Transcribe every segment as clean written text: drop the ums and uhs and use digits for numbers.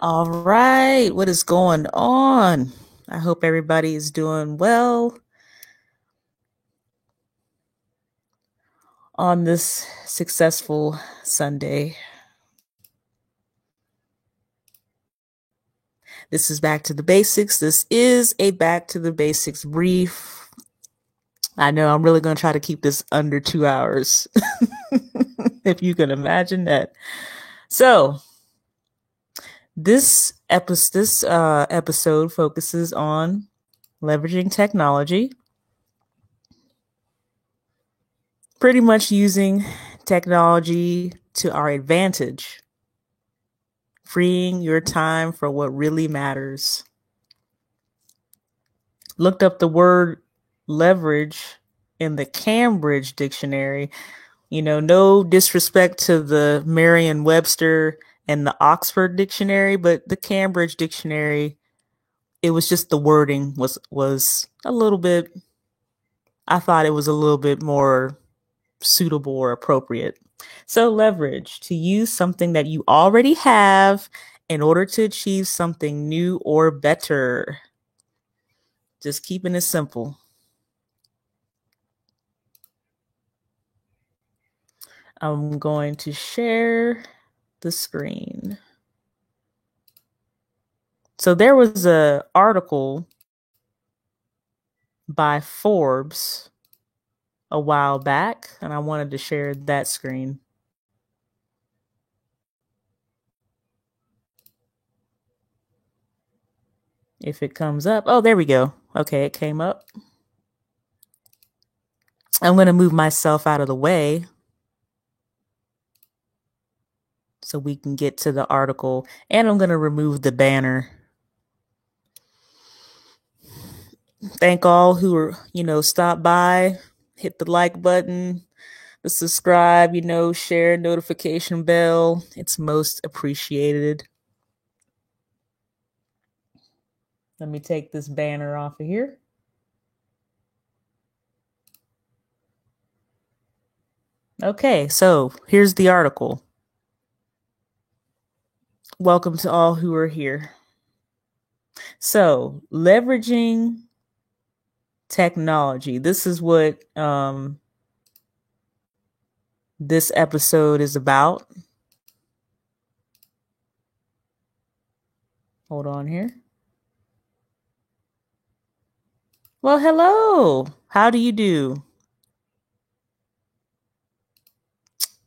All right, what is going on? I hope everybody is doing well on this successful Sunday. This is Back to the Basics. This is a Back to the Basics brief. I know I'm really going to try to keep this under 2 hours, if you can imagine that. So, this episode focuses on leveraging technology, pretty much using technology to our advantage, freeing your time for what really matters. Looked up the word leverage in the Cambridge dictionary. No disrespect to the Merriam-Webster and the Oxford dictionary, but the Cambridge dictionary, it was just the wording was a little bit, I thought it was a little bit more suitable or appropriate. So leverage, to use something that you already have in order to achieve something new or better. Just keeping it simple. I'm going to share the screen. So there was an article by Forbes a while back, and I wanted to share that screen. If it comes up. Oh, there we go. Okay, it came up. I'm going to move myself out of the way so we can get to the article, and I'm going to remove the banner. Thank all who are, stop by, hit the like button, the subscribe, share, notification bell. It's most appreciated. Let me take this banner off of here. Okay, so here's the article. Welcome to all who are here. So, leveraging technology. This is what this episode is about. Hold on here. Well, hello. How do you do?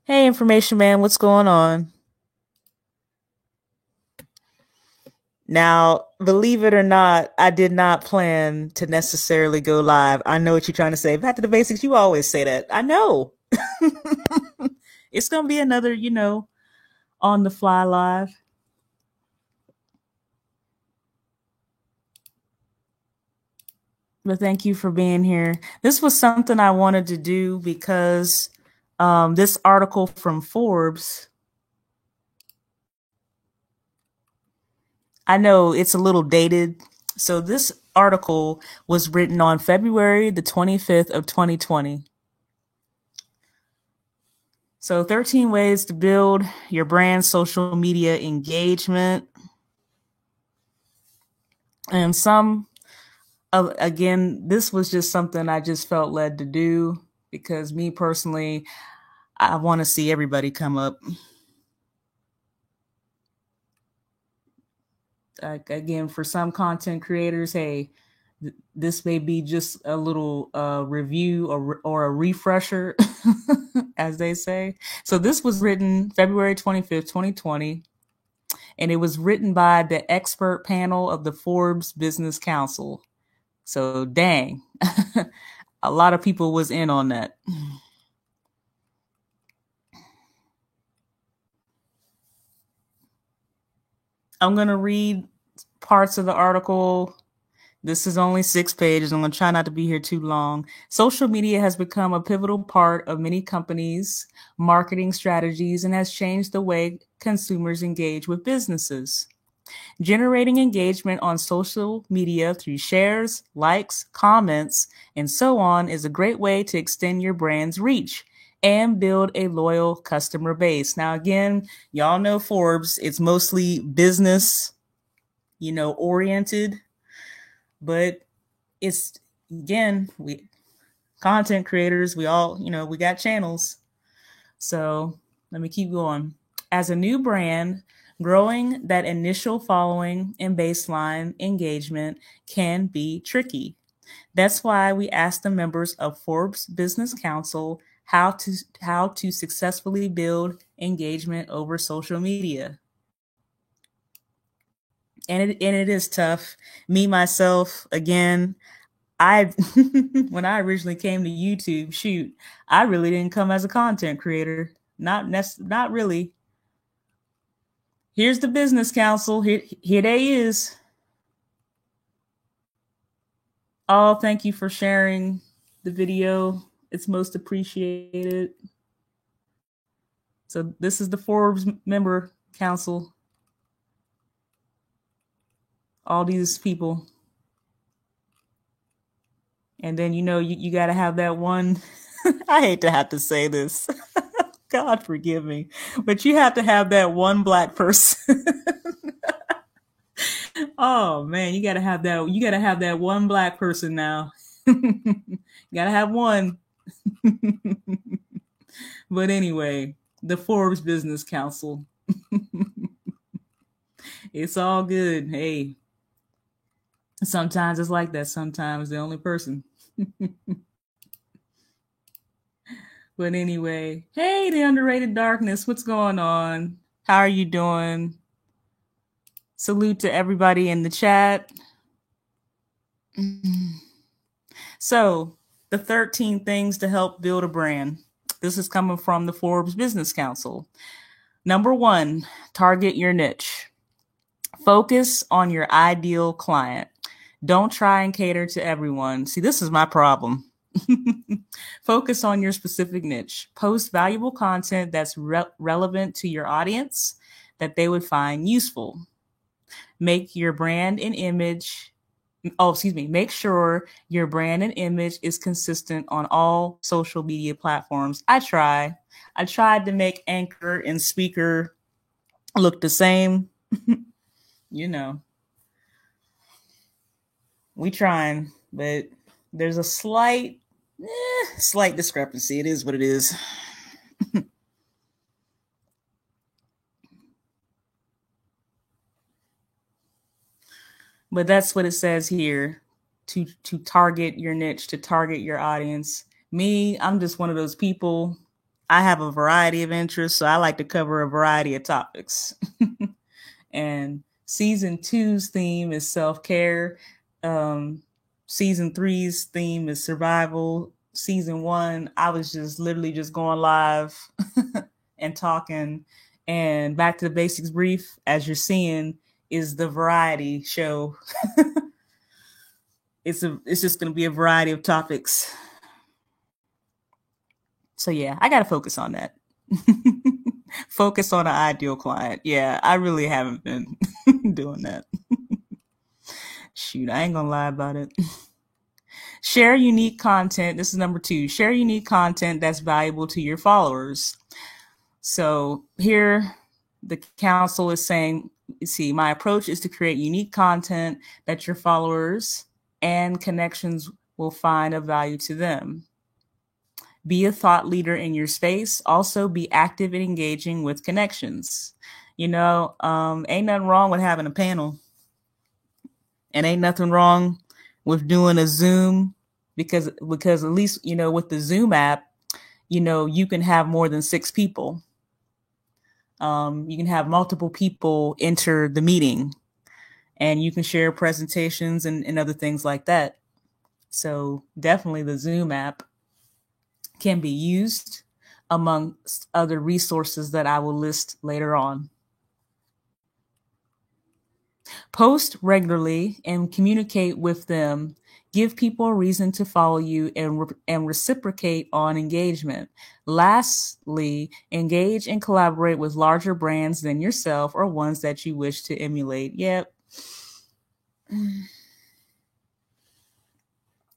Hey, Information Man, what's going on? Now, believe it or not, I did not plan to necessarily go live. I know what you're trying to say. Back to the basics, you always say that. I know. It's going to be another, on the fly live. But thank you for being here. This was something I wanted to do because this article from Forbes, I know it's a little dated. So this article was written on February the 25th of 2020. So 13 ways to build your brand social media engagement. And again, this was just something I just felt led to do because me personally, I want to see everybody come up. Again, for some content creators, hey, this may be just a little review or a refresher, as they say. So this was written February 25th, 2020, and it was written by the expert panel of the Forbes Business Council. So dang, a lot of people was in on that. I'm going to read parts of the article. This is only 6 pages. I'm going to try not to be here too long. Social media has become a pivotal part of many companies' marketing strategies and has changed the way consumers engage with businesses. Generating engagement on social media through shares, likes, comments, and so on is a great way to extend your brand's reach and build a loyal customer base. Now, again, y'all know Forbes, it's mostly business, oriented, but it's, again, we content creators, we all, we got channels. So let me keep going. As a new brand, growing that initial following and baseline engagement can be tricky. That's why we asked the members of Forbes Business Council how to successfully build engagement over social media. And it is tough. Me myself, again, I when I originally came to YouTube, shoot, I really didn't come as a content creator. Not really. Here's the business council. Here they is. Oh, thank you for sharing the video. It's most appreciated. So this is the Forbes member council. All these people. And then, you got to have that one. I hate to have to say this. God forgive me. But you have to have that one Black person. Oh man, you gotta have that. You gotta have that one Black person now. You gotta have one. But anyway, the Forbes Business Council. It's all good. Hey, sometimes it's like that. Sometimes the only person. But anyway, hey, the underrated darkness. What's going on? How are you doing? Salute to everybody in the chat. So, the 13 things to help build a brand. This is coming from the Forbes Business Council. Number 1, target your niche. Focus on your ideal client. Don't try and cater to everyone. See, this is my problem. Focus on your specific niche. Post valuable content that's relevant to your audience that they would find useful. Make your brand and image. Make sure your brand and image is consistent on all social media platforms. I tried to make Anchor and Spreaker look the same. We trying, but there's a slight discrepancy. It is what it is. But that's what it says here, to target your niche, to target your audience. Me, I'm just one of those people. I have a variety of interests, so I like to cover a variety of topics. And season 2's theme is self-care. Season 3's theme is survival. Season 1, I was just literally just going live and talking. And Back to the Basics Brief, as you're seeing, is the variety show. It's just going to be a variety of topics. So yeah, I got to focus on that. Focus on an ideal client. Yeah, I really haven't been doing that. Shoot, I ain't gonna lie about it. Share unique content. This is number 2. Share unique content that's valuable to your followers. So here, the council is saying, my approach is to create unique content that your followers and connections will find of value to them. Be a thought leader in your space. Also, be active and engaging with connections. Ain't nothing wrong with having a panel. And ain't nothing wrong with doing a Zoom because at least, with the Zoom app, you can have more than 6 people. You can have multiple people enter the meeting, and you can share presentations and other things like that. So definitely the Zoom app can be used amongst other resources that I will list later on. Post regularly and communicate with them. Give people a reason to follow you and reciprocate on engagement. Lastly, engage and collaborate with larger brands than yourself or ones that you wish to emulate. Yep.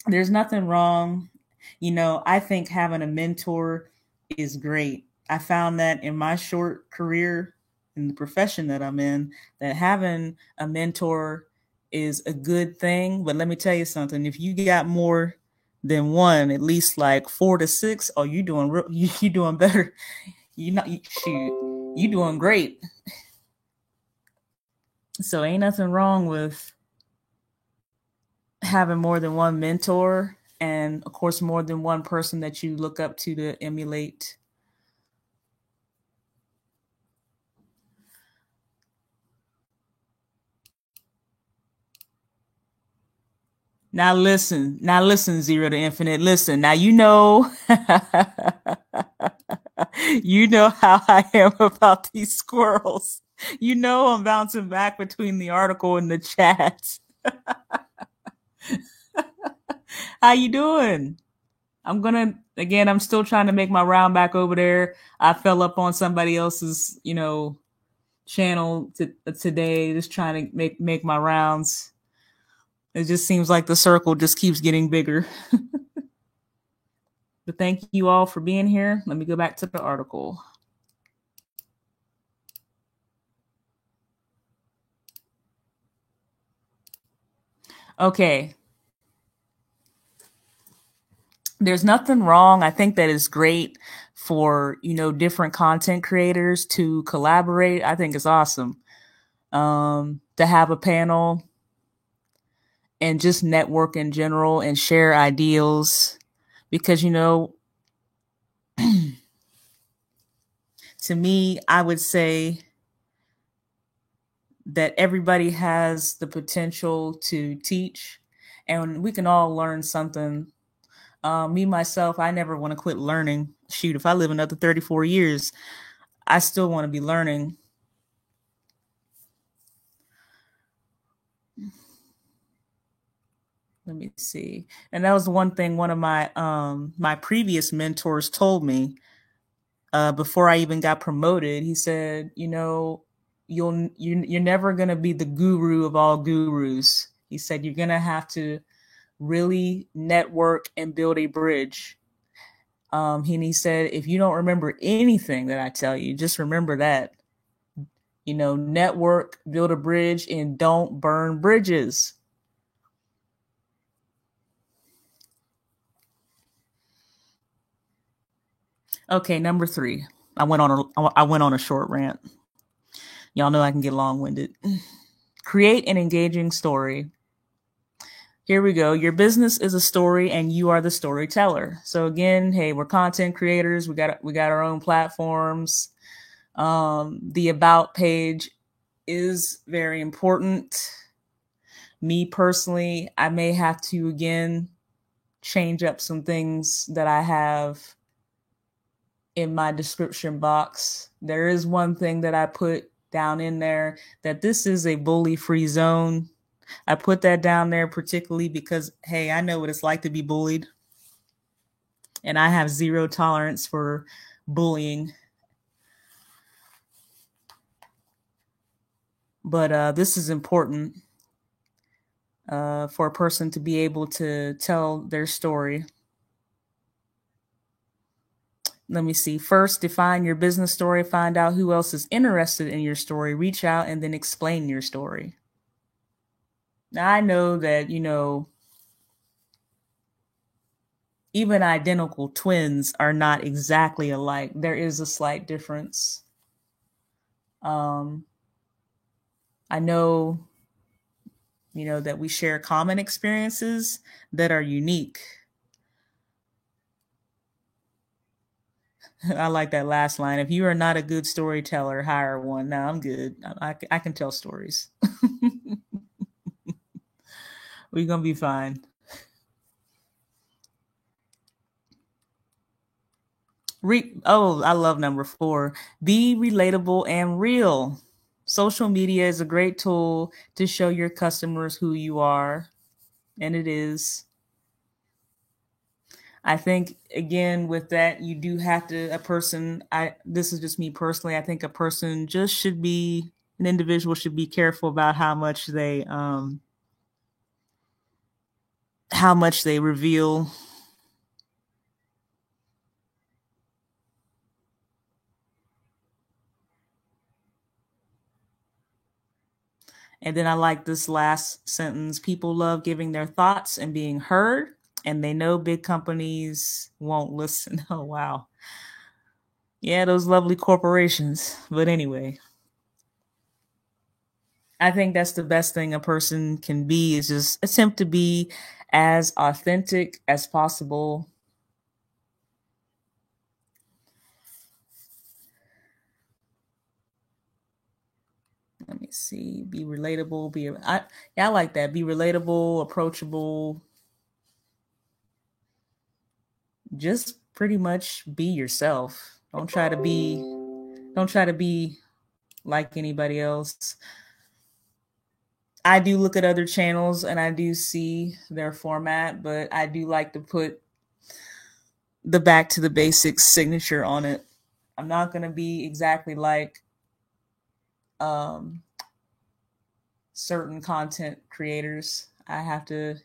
There's nothing wrong. I think having a mentor is great. I found that in my short career in the profession that I'm in, that having a mentor is a good thing. But let me tell you something: if you got more than one, at least like 4 to 6, oh, you doing you doing better. You not shoot, you doing great. So ain't nothing wrong with having more than one mentor, and of course more than one person that you look up to emulate. Now listen, Zero to Infinite. Listen, now you know, you know how I am about these squirrels. You know I'm bouncing back between the article and the chat. How you doing? I'm still trying to make my round back over there. I fell up on somebody else's, channel today, just trying to make my rounds. It just seems like the circle just keeps getting bigger. But thank you all for being here. Let me go back to the article. Okay. There's nothing wrong. I think that is great for, different content creators to collaborate. I think it's awesome. To have a panel and just network in general and share ideals because, to me, I would say that everybody has the potential to teach and we can all learn something. Me, myself, I never want to quit learning. Shoot, if I live another 34 years, I still want to be learning. Let me see. And that was one thing one of my previous mentors told me before I even got promoted. He said, you're never going to be the guru of all gurus. He said you're going to have to really network and build a bridge. And he said, if you don't remember anything that I tell you, just remember that. Network, build a bridge, and don't burn bridges. Okay, number 3. I went on a short rant. Y'all know I can get long-winded. Create an engaging story. Here we go. Your business is a story and you are the storyteller. So again, hey, we're content creators. We got our own platforms. The about page is very important. Me personally, I may have to again change up some things that I have in my description box. There is one thing that I put down in there, that this is a bully free zone. I put that down there particularly because, hey, I know what it's like to be bullied. And I have zero tolerance for bullying. But this is important for a person to be able to tell their story. Let me see. First, define your business story. Find out who else is interested in your story. Reach out and then explain your story. Now, I know that, even identical twins are not exactly alike. There is a slight difference. I know, that we share common experiences that are unique. I like that last line. If you are not a good storyteller, hire one. No, I'm good. I can tell stories. We're going to be fine. I love number 4. Be relatable and real. Social media is a great tool to show your customers who you are, and it is. I think again with that you do have to this is just me personally, I think a person just should be an individual should be careful about how much they reveal. And then I like this last sentence. People love giving their thoughts and being heard, and they know big companies won't listen. Oh, wow. Yeah, those lovely corporations. But anyway, I think that's the best thing a person can be, is just attempt to be as authentic as possible. Let me see. Be relatable. I like that. Be relatable, approachable. Just pretty much be yourself. Don't try to be like anybody else. I do look at other channels and I do see their format, but I do like to put the back to the basics signature on it. I'm not going to be exactly like um, certain content creators. I have to,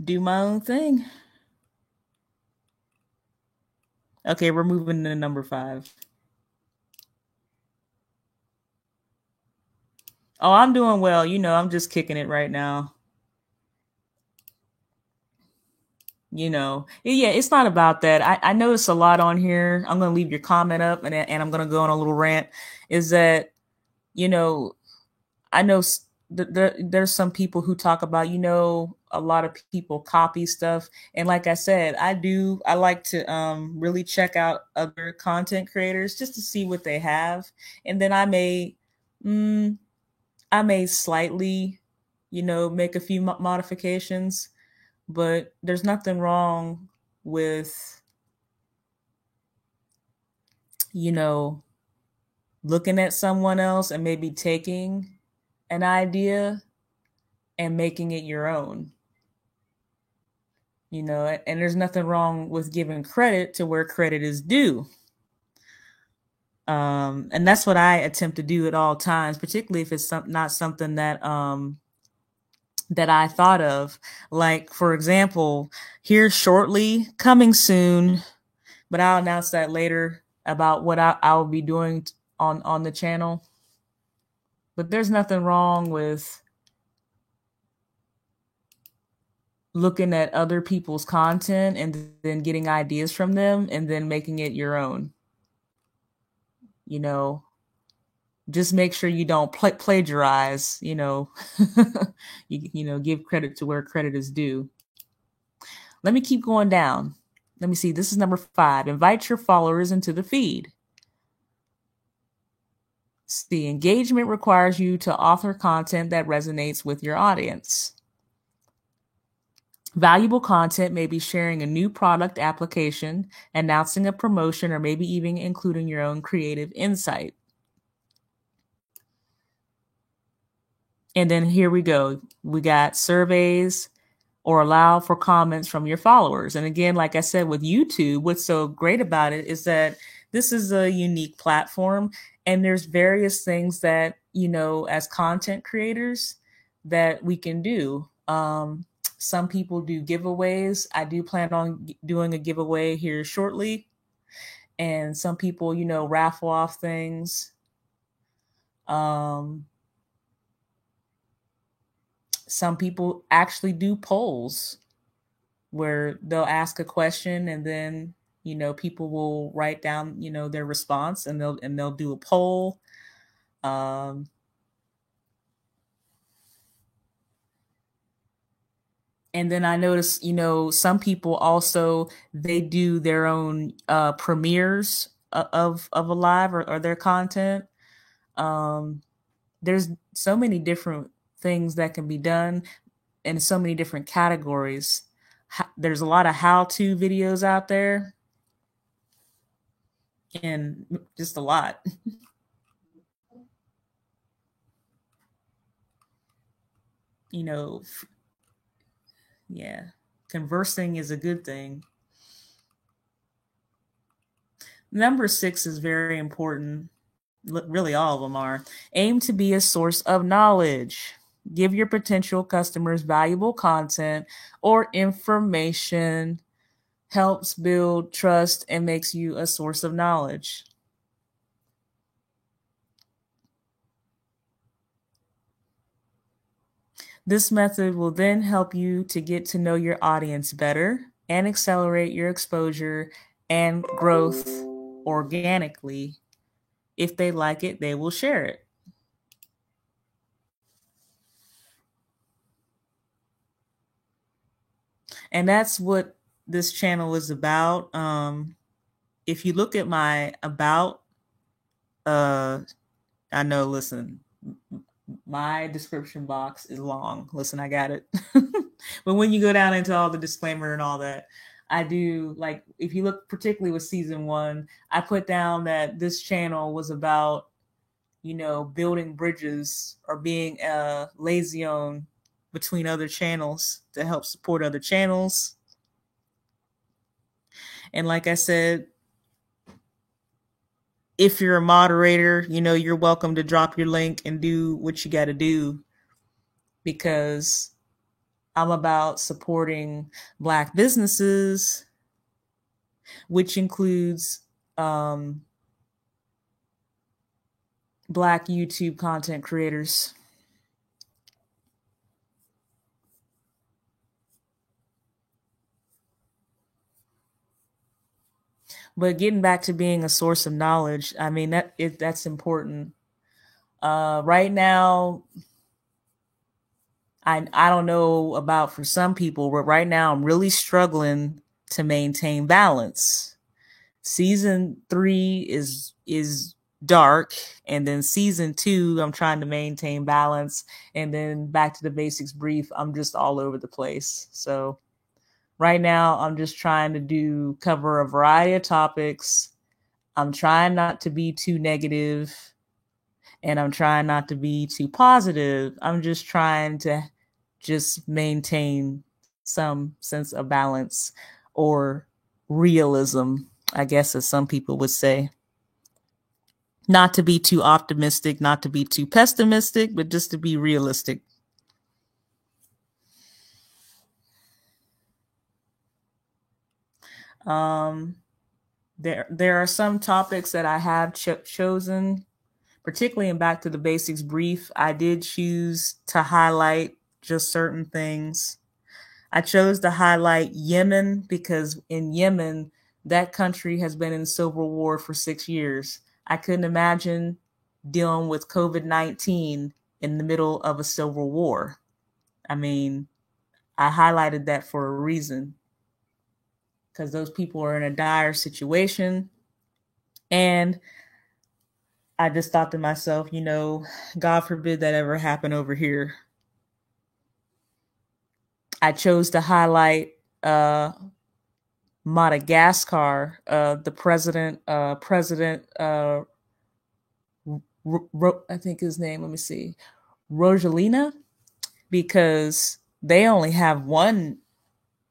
do my own thing. Okay, we're moving to number 5. Oh, I'm doing well. I'm just kicking it right now. Yeah, it's not about that. I notice a lot on here. I'm going to leave your comment up, and I'm going to go on a little rant. Is that, you know, I know there's some people who talk about, a lot of people copy stuff. And like I said, I like to really check out other content creators just to see what they have. And then mm, I may slightly, make a few modifications, but there's nothing wrong with, you know, looking at someone else and maybe taking an idea and making it your own. And there's nothing wrong with giving credit to where credit is due. And that's what I attempt to do at all times, particularly if it's not something that I thought of. Like, for example, here shortly, coming soon, but I'll announce that later about what I'll be doing on the channel. But there's nothing wrong with looking at other people's content and then getting ideas from them and then making it your own. Just make sure you don't plagiarize, you give credit to where credit is due. Let me keep going down. Let me see. This is number 5. Invite your followers into the feed. The engagement requires you to author content that resonates with your audience. Valuable content may be sharing a new product application, announcing a promotion, or maybe even including your own creative insight. And then here we go. We got surveys or allow for comments from your followers. And again, like I said, with YouTube, what's so great about it is that this is a unique platform, and there's various things that, as content creators that we can do. Some people do giveaways. I do plan on doing a giveaway here shortly. And some people, raffle off things. Some people actually do polls where they'll ask a question and then, people will write down, their response, and they'll do a poll. And then I noticed, some people also, they do their own premieres of a live or their content. There's so many different things that can be done in so many different categories. There's a lot of how-to videos out there, and just a lot. Yeah, conversing is a good thing. Number 6 is very important. Really, all of them are. Aim to be a source of knowledge. Give your potential customers valuable content or information helps build trust and makes you a source of knowledge. This method will then help you to get to know your audience better and accelerate your exposure and growth organically. If they like it, they will share it. And that's what this channel is about. If you look at my about, I know, listen, my description box is long. Listen, I got it. But when you go down into all the disclaimer and all that, I do, like, if you look particularly with season 1, I put down that this channel was about, building bridges or being a liaison between other channels to help support other channels. And like I said, if you're a moderator, you're welcome to drop your link and do what you got to do, because I'm about supporting Black businesses, which includes Black YouTube content creators. But getting back to being a source of knowledge, I mean, that's important. Right now, I don't know about for some people, but right now I'm really struggling to maintain balance. Season 3 is dark, and then season 2 I'm trying to maintain balance, and then back to the basics brief, I'm just all over the place. So right now I'm just trying to cover a variety of topics. I'm trying not to be too negative, and I'm trying not to be too positive. I'm just trying to just maintain some sense of balance or realism, I guess, as some people would say. Not to be too optimistic, not to be too pessimistic, but just to be realistic. There are some topics that I have chosen, particularly in Back to the Basics brief. I did choose to highlight just certain things. I chose to highlight Yemen because in Yemen, that country has been in civil war for 6 years. I couldn't imagine dealing with COVID-19 in the middle of a civil war. I mean, I highlighted that for a reason, because those people are in a dire situation. And I just thought to myself, God forbid that ever happen over here. I chose to highlight Madagascar, the president, I think his name, let me see, Rogelina, because they only have one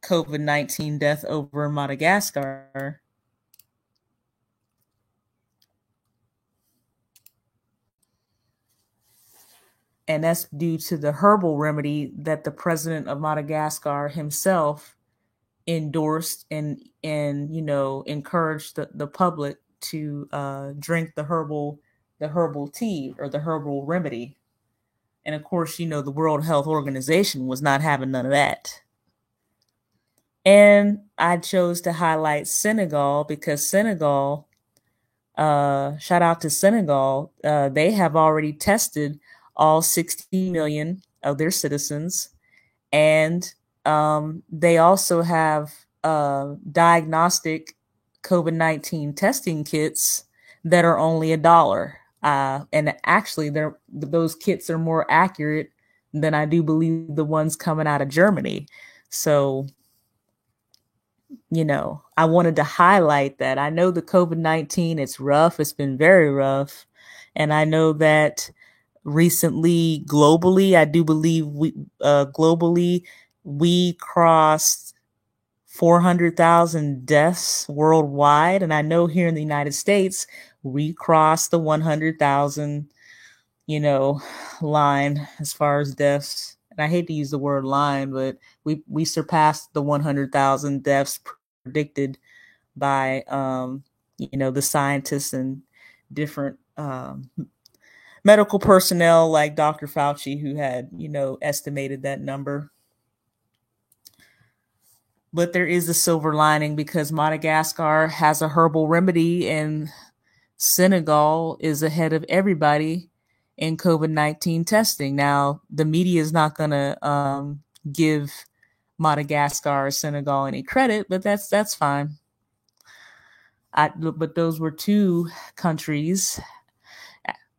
COVID-19 death over in Madagascar. And that's due to the herbal remedy that the president of Madagascar himself endorsed and encouraged the public to drink the herbal tea or the herbal remedy. And of course, the World Health Organization was not having none of that. And I chose to highlight Senegal because Senegal, shout out to Senegal, they have already tested all 60 million of their citizens. And they also have diagnostic COVID-19 testing kits that are only $1. And actually, those kits are more accurate than I do believe the ones coming out of Germany. So, I wanted to highlight that. I know the COVID-19, it's rough. It's been very rough. And I know that recently, globally, I do believe globally, we crossed 400,000 deaths worldwide. And I know here in the United States, we crossed the 100,000, line as far as deaths. And I hate to use the word line, but we surpassed the 100,000 deaths predicted by the scientists and different medical personnel like Dr. Fauci, who had estimated that number. But there is a silver lining because Madagascar has a herbal remedy and Senegal is ahead of everybody in COVID-19 testing. Now, the media is not going to give Madagascar or Senegal any credit, but that's fine. But those were two countries,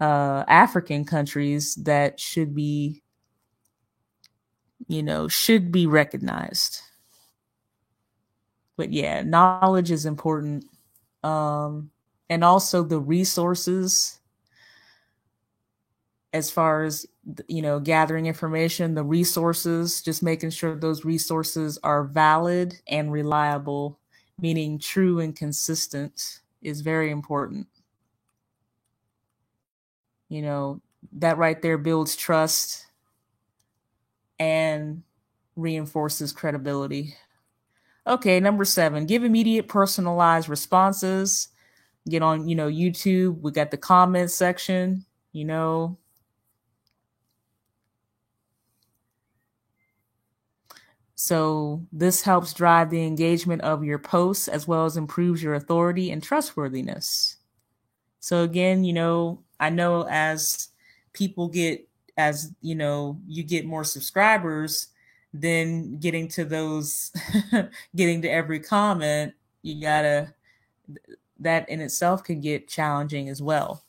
African countries, that should be recognized. But yeah, knowledge is important. And also the resources, as far as gathering information, the resources, just making sure those resources are valid and reliable, meaning true and consistent, is very important. That right there builds trust and reinforces credibility. Okay, number 7, give immediate personalized responses. Get on, YouTube. We got the comments section, So this helps drive the engagement of your posts as well as improves your authority and trustworthiness. So again, I know as people you get more subscribers, then getting to those, getting to every comment, that in itself could get challenging as well.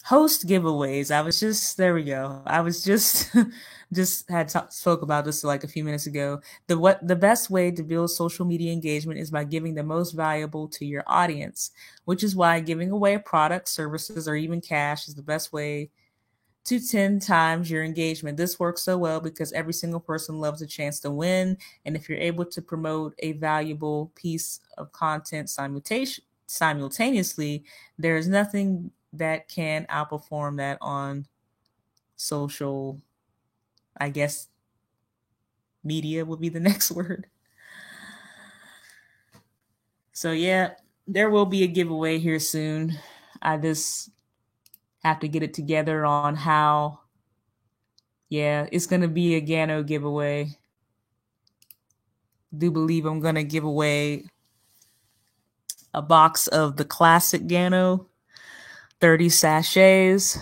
Host giveaways. There we go. I was just spoke about this like a few minutes ago. The best way to build social media engagement is by giving the most valuable to your audience, which is why giving away products, services, or even cash is the best way to 10 times your engagement. This works so well because every single person loves a chance to win. And if you're able to promote a valuable piece of content simultaneously, there is nothing that can outperform that on social, I guess, media would be the next word. So yeah, there will be a giveaway here soon. I just have to get it together on how. Yeah, it's going to be a Gano giveaway. Do believe I'm going to give away a box of the classic Gano, 30 sachets.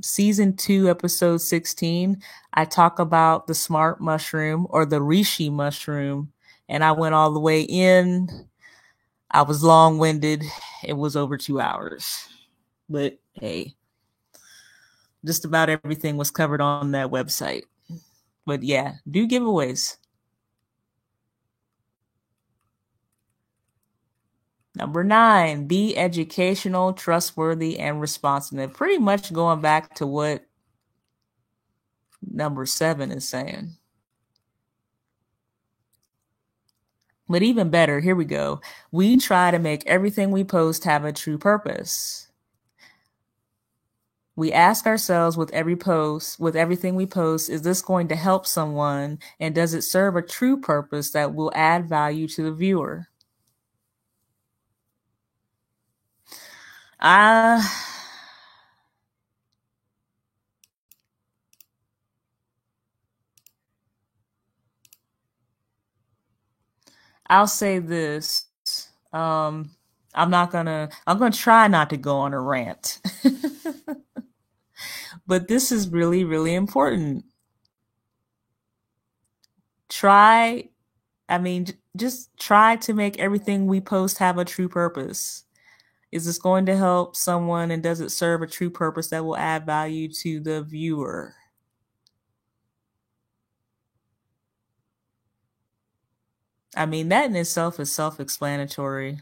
Season 2, episode 16, I talk about the smart mushroom or the reishi mushroom, and I went all the way in. I was long-winded. It was over 2 hours. But hey, just about everything was covered on that website. But yeah, do giveaways. Number 9, be educational, trustworthy, and responsive. Pretty much going back to what number 7 is saying. But even better, here we go. We try to make everything we post have a true purpose. We ask ourselves with everything we post, is this going to help someone? And does it serve a true purpose that will add value to the viewer? I'll say this. I'm gonna try not to go on a rant. But this is really, really important. Just try to make everything we post have a true purpose. Is this going to help someone, and does it serve a true purpose that will add value to the viewer? I mean, that in itself is self-explanatory.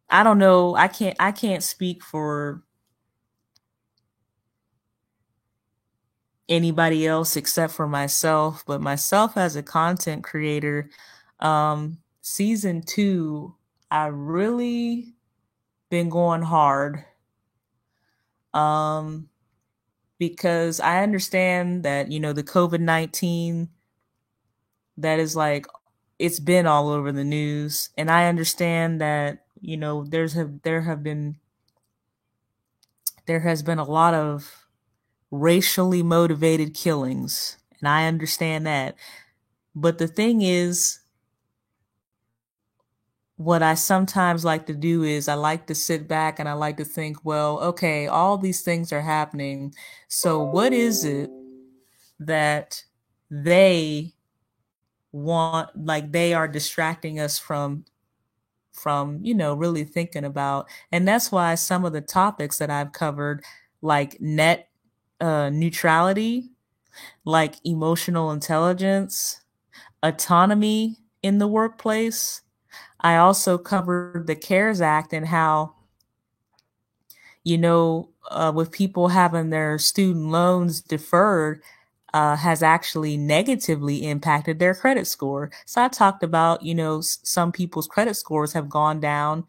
I don't know. I can't speak for anybody else except for myself, but myself as a content creator, season 2, I really been going hard. Because I understand that, the COVID-19, that is like, it's been all over the news. And I understand that, there has been a lot of racially motivated killings. And I understand that. But the thing is, what I sometimes like to do is I like to sit back and I like to think, well, okay, all these things are happening. So what is it that they want, like they are distracting us from really thinking about? And that's why some of the topics that I've covered, like net neutrality, like emotional intelligence, autonomy in the workplace. I also covered the CARES Act and how, with people having their student loans deferred, has actually negatively impacted their credit score. So I talked about, some people's credit scores have gone down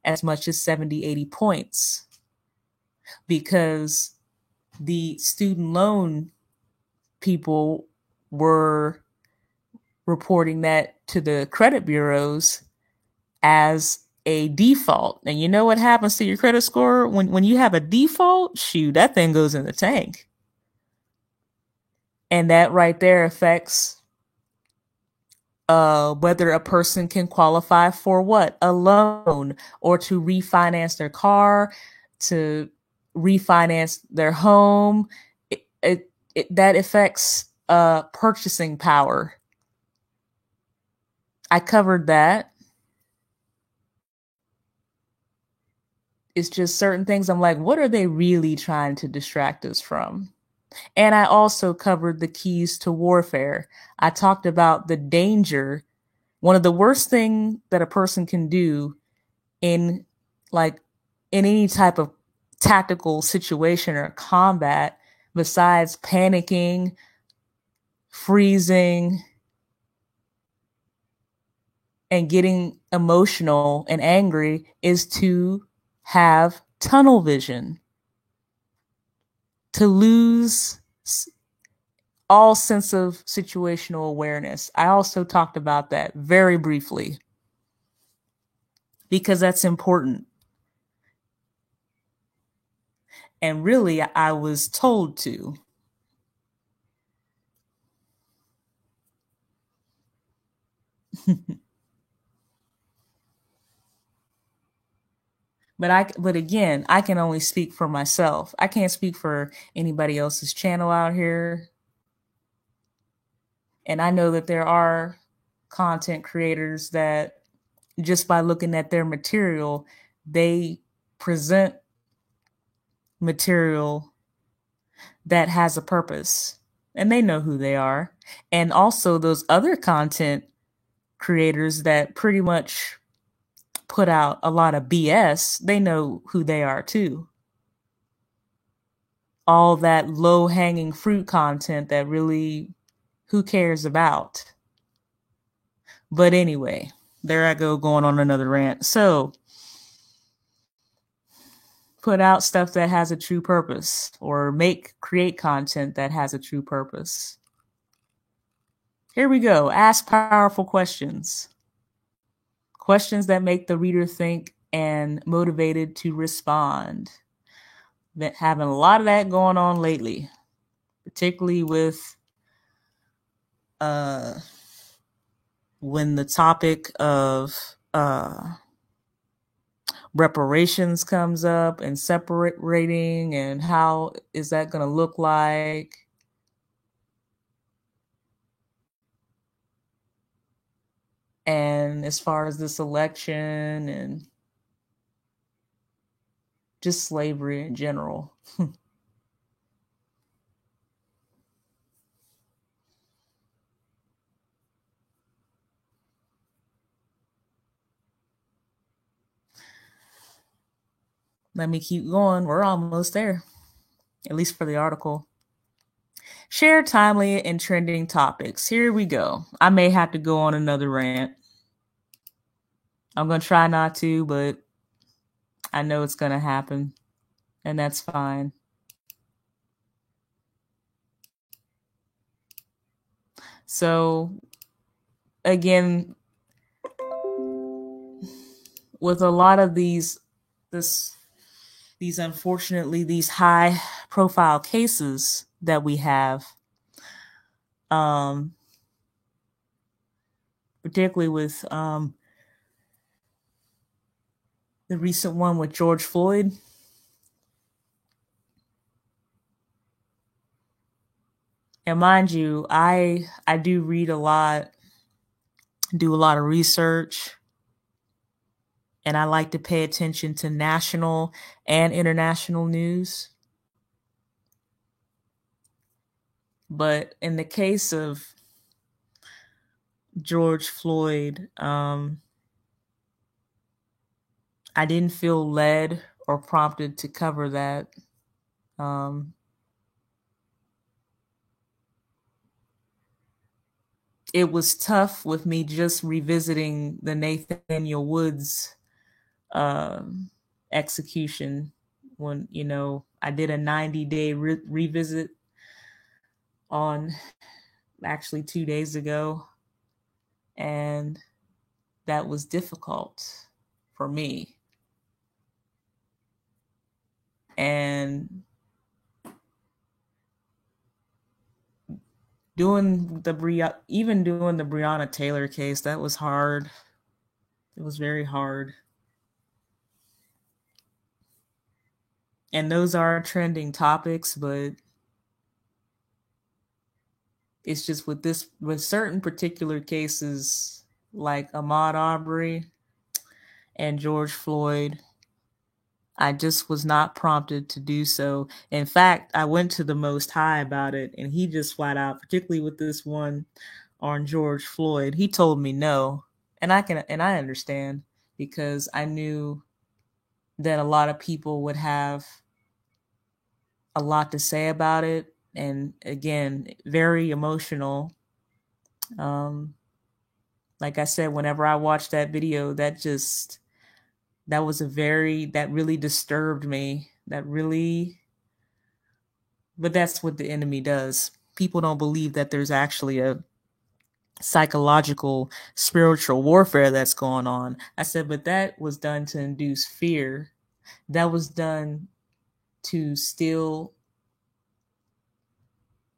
as much as 70, 80 points because the student loan people were reporting that to the credit bureaus as a default. And you know what happens to your credit score when you have a default? Shoot, that thing goes in the tank. And that right there affects whether a person can qualify for what? A loan, or to refinance their car, to refinance their home. That affects purchasing power. I covered that. It's just certain things I'm like, what are they really trying to distract us from? And I also covered the keys to warfare. I talked about the danger. One of the worst things that a person can do in like in any type of tactical situation or combat, besides panicking, freezing, and getting emotional and angry, is to have tunnel vision, to lose all sense of situational awareness. I also talked about that very briefly because that's important. And really, I was told to. But again, I can only speak for myself. I can't speak for anybody else's channel out here. And I know that there are content creators that, just by looking at their material, they present material that has a purpose and they know who they are. And also those other content creators that pretty much put out a lot of BS, they know who they are too. All that low hanging fruit content that really, who cares about? But anyway, there I go going on another rant. So put out stuff that has a true purpose, or create content that has a true purpose. Here we go. Ask powerful questions. Questions that make the reader think and motivated to respond. Been having a lot of that going on lately, particularly with when the topic of reparations comes up and separating, and how is that going to look like? And as far as this election and just slavery in general. Let me keep going. We're almost there, at least for the article. Share timely and trending topics. Here we go. I may have to go on another rant. I'm going to try not to, but I know it's going to happen, and that's fine. So, again, with a lot of these unfortunately these high profile cases that we have, particularly with the recent one with George Floyd. And mind you, I do read a lot, do a lot of research, and I like to pay attention to national and international news. But in the case of George Floyd, I didn't feel led or prompted to cover that. It was tough with me just revisiting the Nathaniel Woods execution when, I did a 90-day revisit on actually 2 days ago, and that was difficult for me. And doing the Breonna Taylor case, that was hard. It was very hard. And those are trending topics, but it's just with certain particular cases like Ahmaud Arbery and George Floyd, I just was not prompted to do so. In fact, I went to the Most High about it, and he just flat out, particularly with this one on George Floyd, he told me no. And I understand, because I knew that a lot of people would have a lot to say about it, and again, very emotional. Like I said, whenever I watched that video, that really disturbed me. But that's what the enemy does. People don't believe that there's actually a psychological, spiritual warfare that's going on. I said, but that was done to induce fear. That was done to steal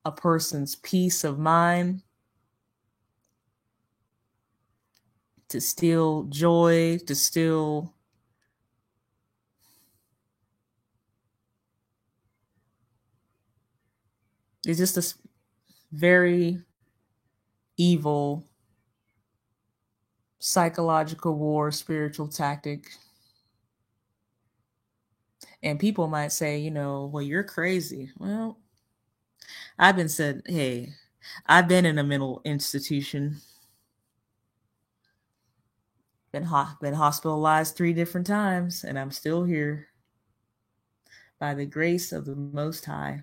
a person's peace of mind, to steal joy, to steal it's just a very evil psychological war, spiritual tactic. And people might say, well, you're crazy. Well, I've been in a mental institution, been hospitalized 3 different times, and I'm still here by the grace of the Most High.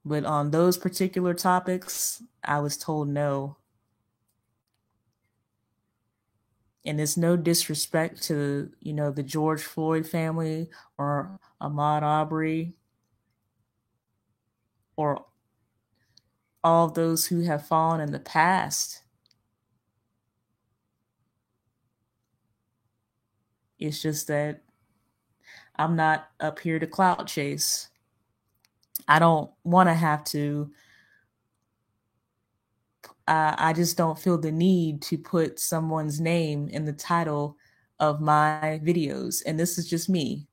But on those particular topics, I was told no. And it's no disrespect to, the George Floyd family or Ahmaud Arbery or all of those who have fallen in the past. It's just that I'm not up here to clout chase. I don't want to have to. I just don't feel the need to put someone's name in the title of my videos. And this is just me.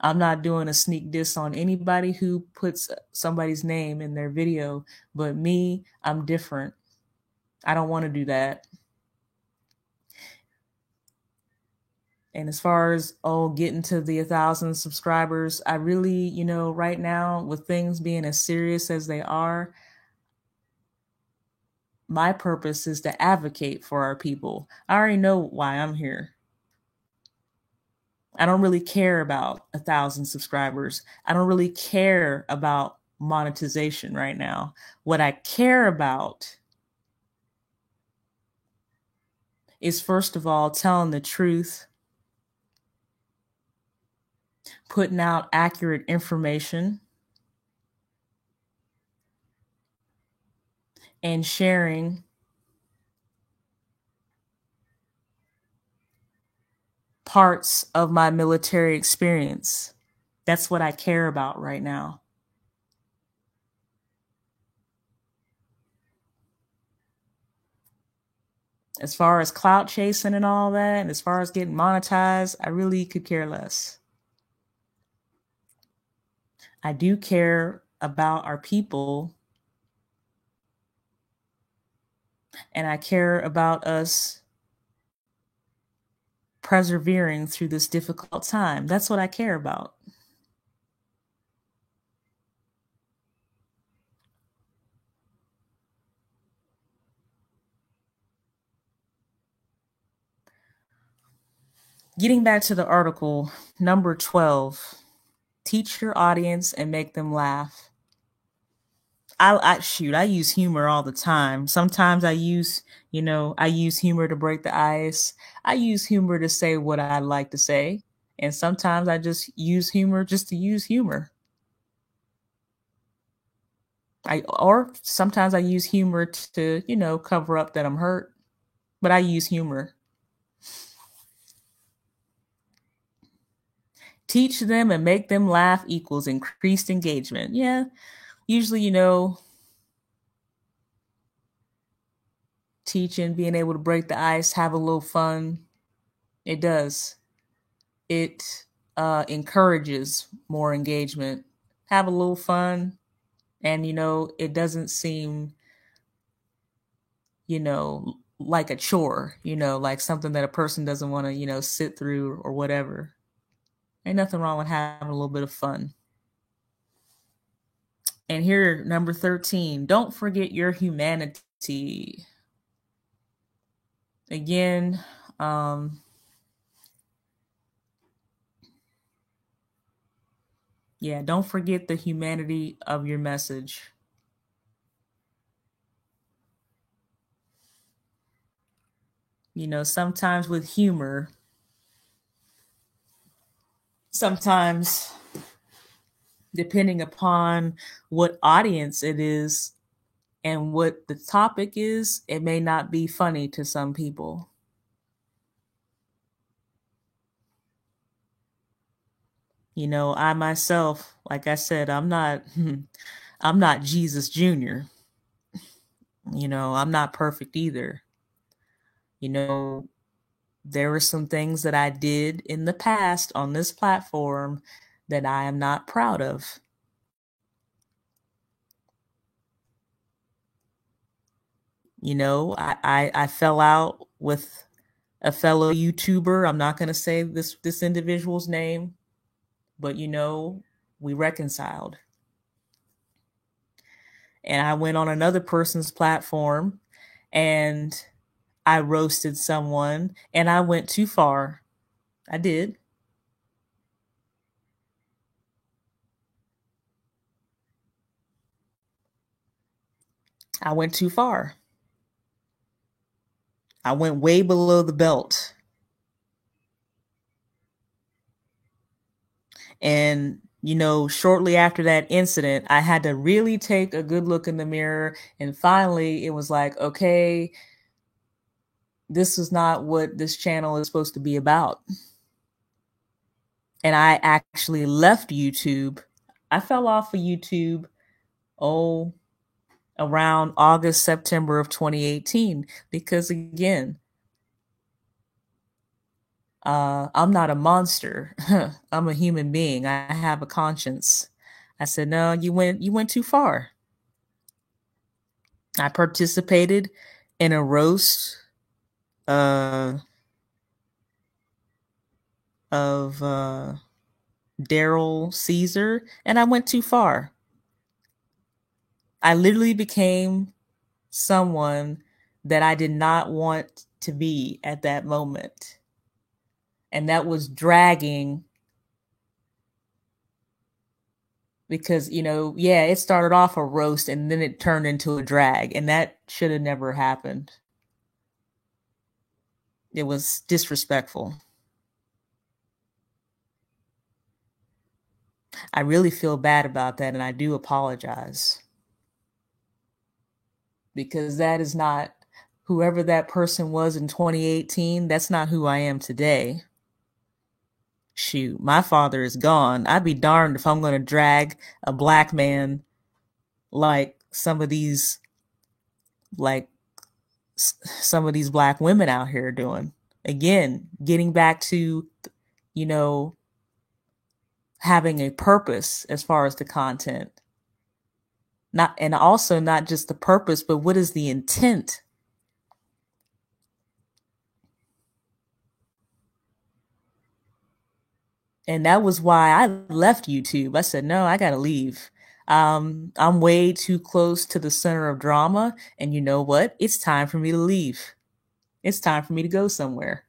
I'm not doing a sneak diss on anybody who puts somebody's name in their video, but me, I'm different. I don't want to do that. And as far as, getting to the 1,000 subscribers, I really, right now, with things being as serious as they are, my purpose is to advocate for our people. I already know why I'm here. I don't really care about 1,000 subscribers. I don't really care about monetization right now. What I care about is, first of all, telling the truth, putting out accurate information, and sharing parts of my military experience. That's what I care about right now. As far as clout chasing and all that, and as far as getting monetized, I really could care less. I do care about our people, and I care about us persevering through this difficult time. That's what I care about. Getting back to the article, number 12, teach your audience and make them laugh. I use humor all the time. Sometimes I use humor to break the ice. I use humor to say what I like to say. And sometimes I just use humor just to use humor. Or sometimes I use humor to, cover up that I'm hurt. But I use humor. Teach them and make them laugh equals increased engagement. Yeah. Usually, teaching, being able to break the ice, have a little fun. It does. It encourages more engagement. Have a little fun. And, it doesn't seem, like a chore, like something that a person doesn't want to, sit through or whatever. Ain't nothing wrong with having a little bit of fun. And here, number 13, don't forget your humanity. Again, don't forget the humanity of your message. Sometimes with humor, sometimes depending upon what audience it is and what the topic is, it may not be funny to some people. I myself, like I said, I'm not Jesus Jr. I'm not perfect either. There were some things that I did in the past on this platform that I am not proud of. I fell out with a fellow YouTuber. I'm not going to say this individual's name, but we reconciled. And I went on another person's platform and I roasted someone and I went too far. I did. I went too far. I went way below the belt. And, shortly after that incident, I had to really take a good look in the mirror. And finally, it was like, okay, this is not what this channel is supposed to be about. And I actually left YouTube. I fell off of YouTube, around August, September of 2018, because again, I'm not a monster. I'm a human being. I have a conscience. I said, no, you went too far. I participated in a roast of Daryl Caesar, and I went too far. I literally became someone that I did not want to be at that moment. And that was dragging because, it started off a roast and then it turned into a drag, and that should have never happened. It was disrespectful. I really feel bad about that, and I do apologize. Because that is not whoever that person was in 2018, that's not who I am today. Shoot, my father is gone. I'd be darned if I'm going to drag a black man like like some of these black women out here doing. Again, getting back to, you know, having a purpose as far as the content. Not, and also not just the purpose, but what is the intent? And that was why I left YouTube. I said, no, I got to leave. I'm way too close to the center of drama. And you know what? It's time for me to leave. It's time for me to go somewhere.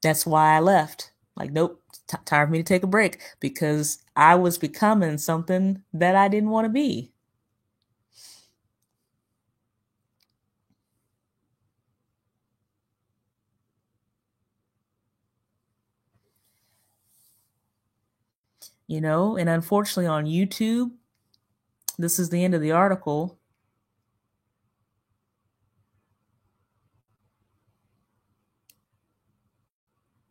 That's why I left. Like, nope, time for me to take a break because I was becoming something that I didn't want to be. You know, and unfortunately on YouTube, this is the end of the article.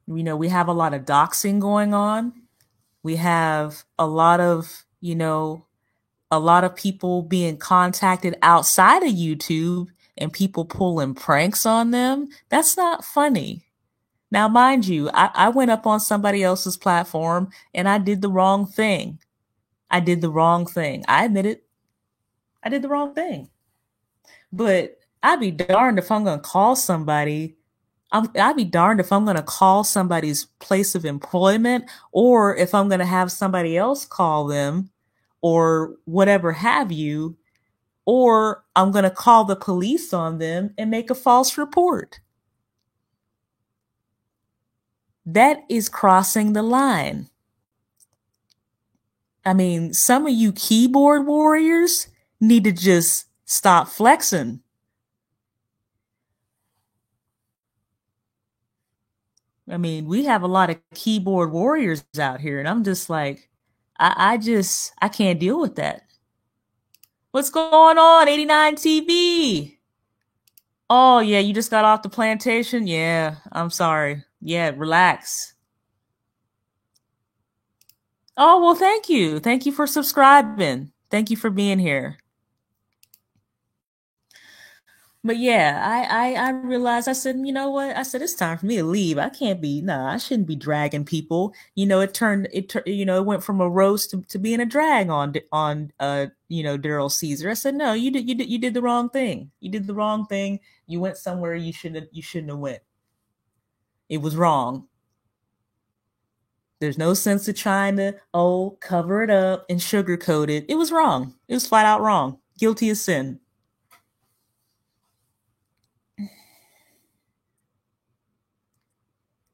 You know, we have a lot of doxing going on. We have a lot of, a lot of people being contacted outside of YouTube and people pulling pranks on them. That's not funny. Now, mind you, I went up on somebody else's platform and I did the wrong thing. I did the wrong thing. I admit it. I did the wrong thing. But I'd be darned if I'm going to call somebody. I'd be darned if I'm going to call somebody's place of employment or if I'm going to have somebody else call them or whatever have you, or I'm going to call the police on them and make a false report. That is crossing the line. I mean, some of you keyboard warriors need to just stop flexing. I mean, we have a lot of keyboard warriors out here, and I'm just like, I can't deal with that. What's going on, 89 TV? Oh, yeah, you just got off the plantation? Yeah, I'm sorry. Yeah, relax. Oh, well, thank you. Thank you for subscribing. Thank you for being here. But yeah, I realized, I said, you know what? I said, it's time for me to leave. I can't be, I shouldn't be dragging people. You know, it went from a roast to being a drag on Daryl Caesar. I said, no, you did the wrong thing. You did the wrong thing. You went somewhere you shouldn't have went. It was wrong. There's no sense of trying to, cover it up and sugarcoat it. It was wrong. It was flat out wrong. Guilty as sin.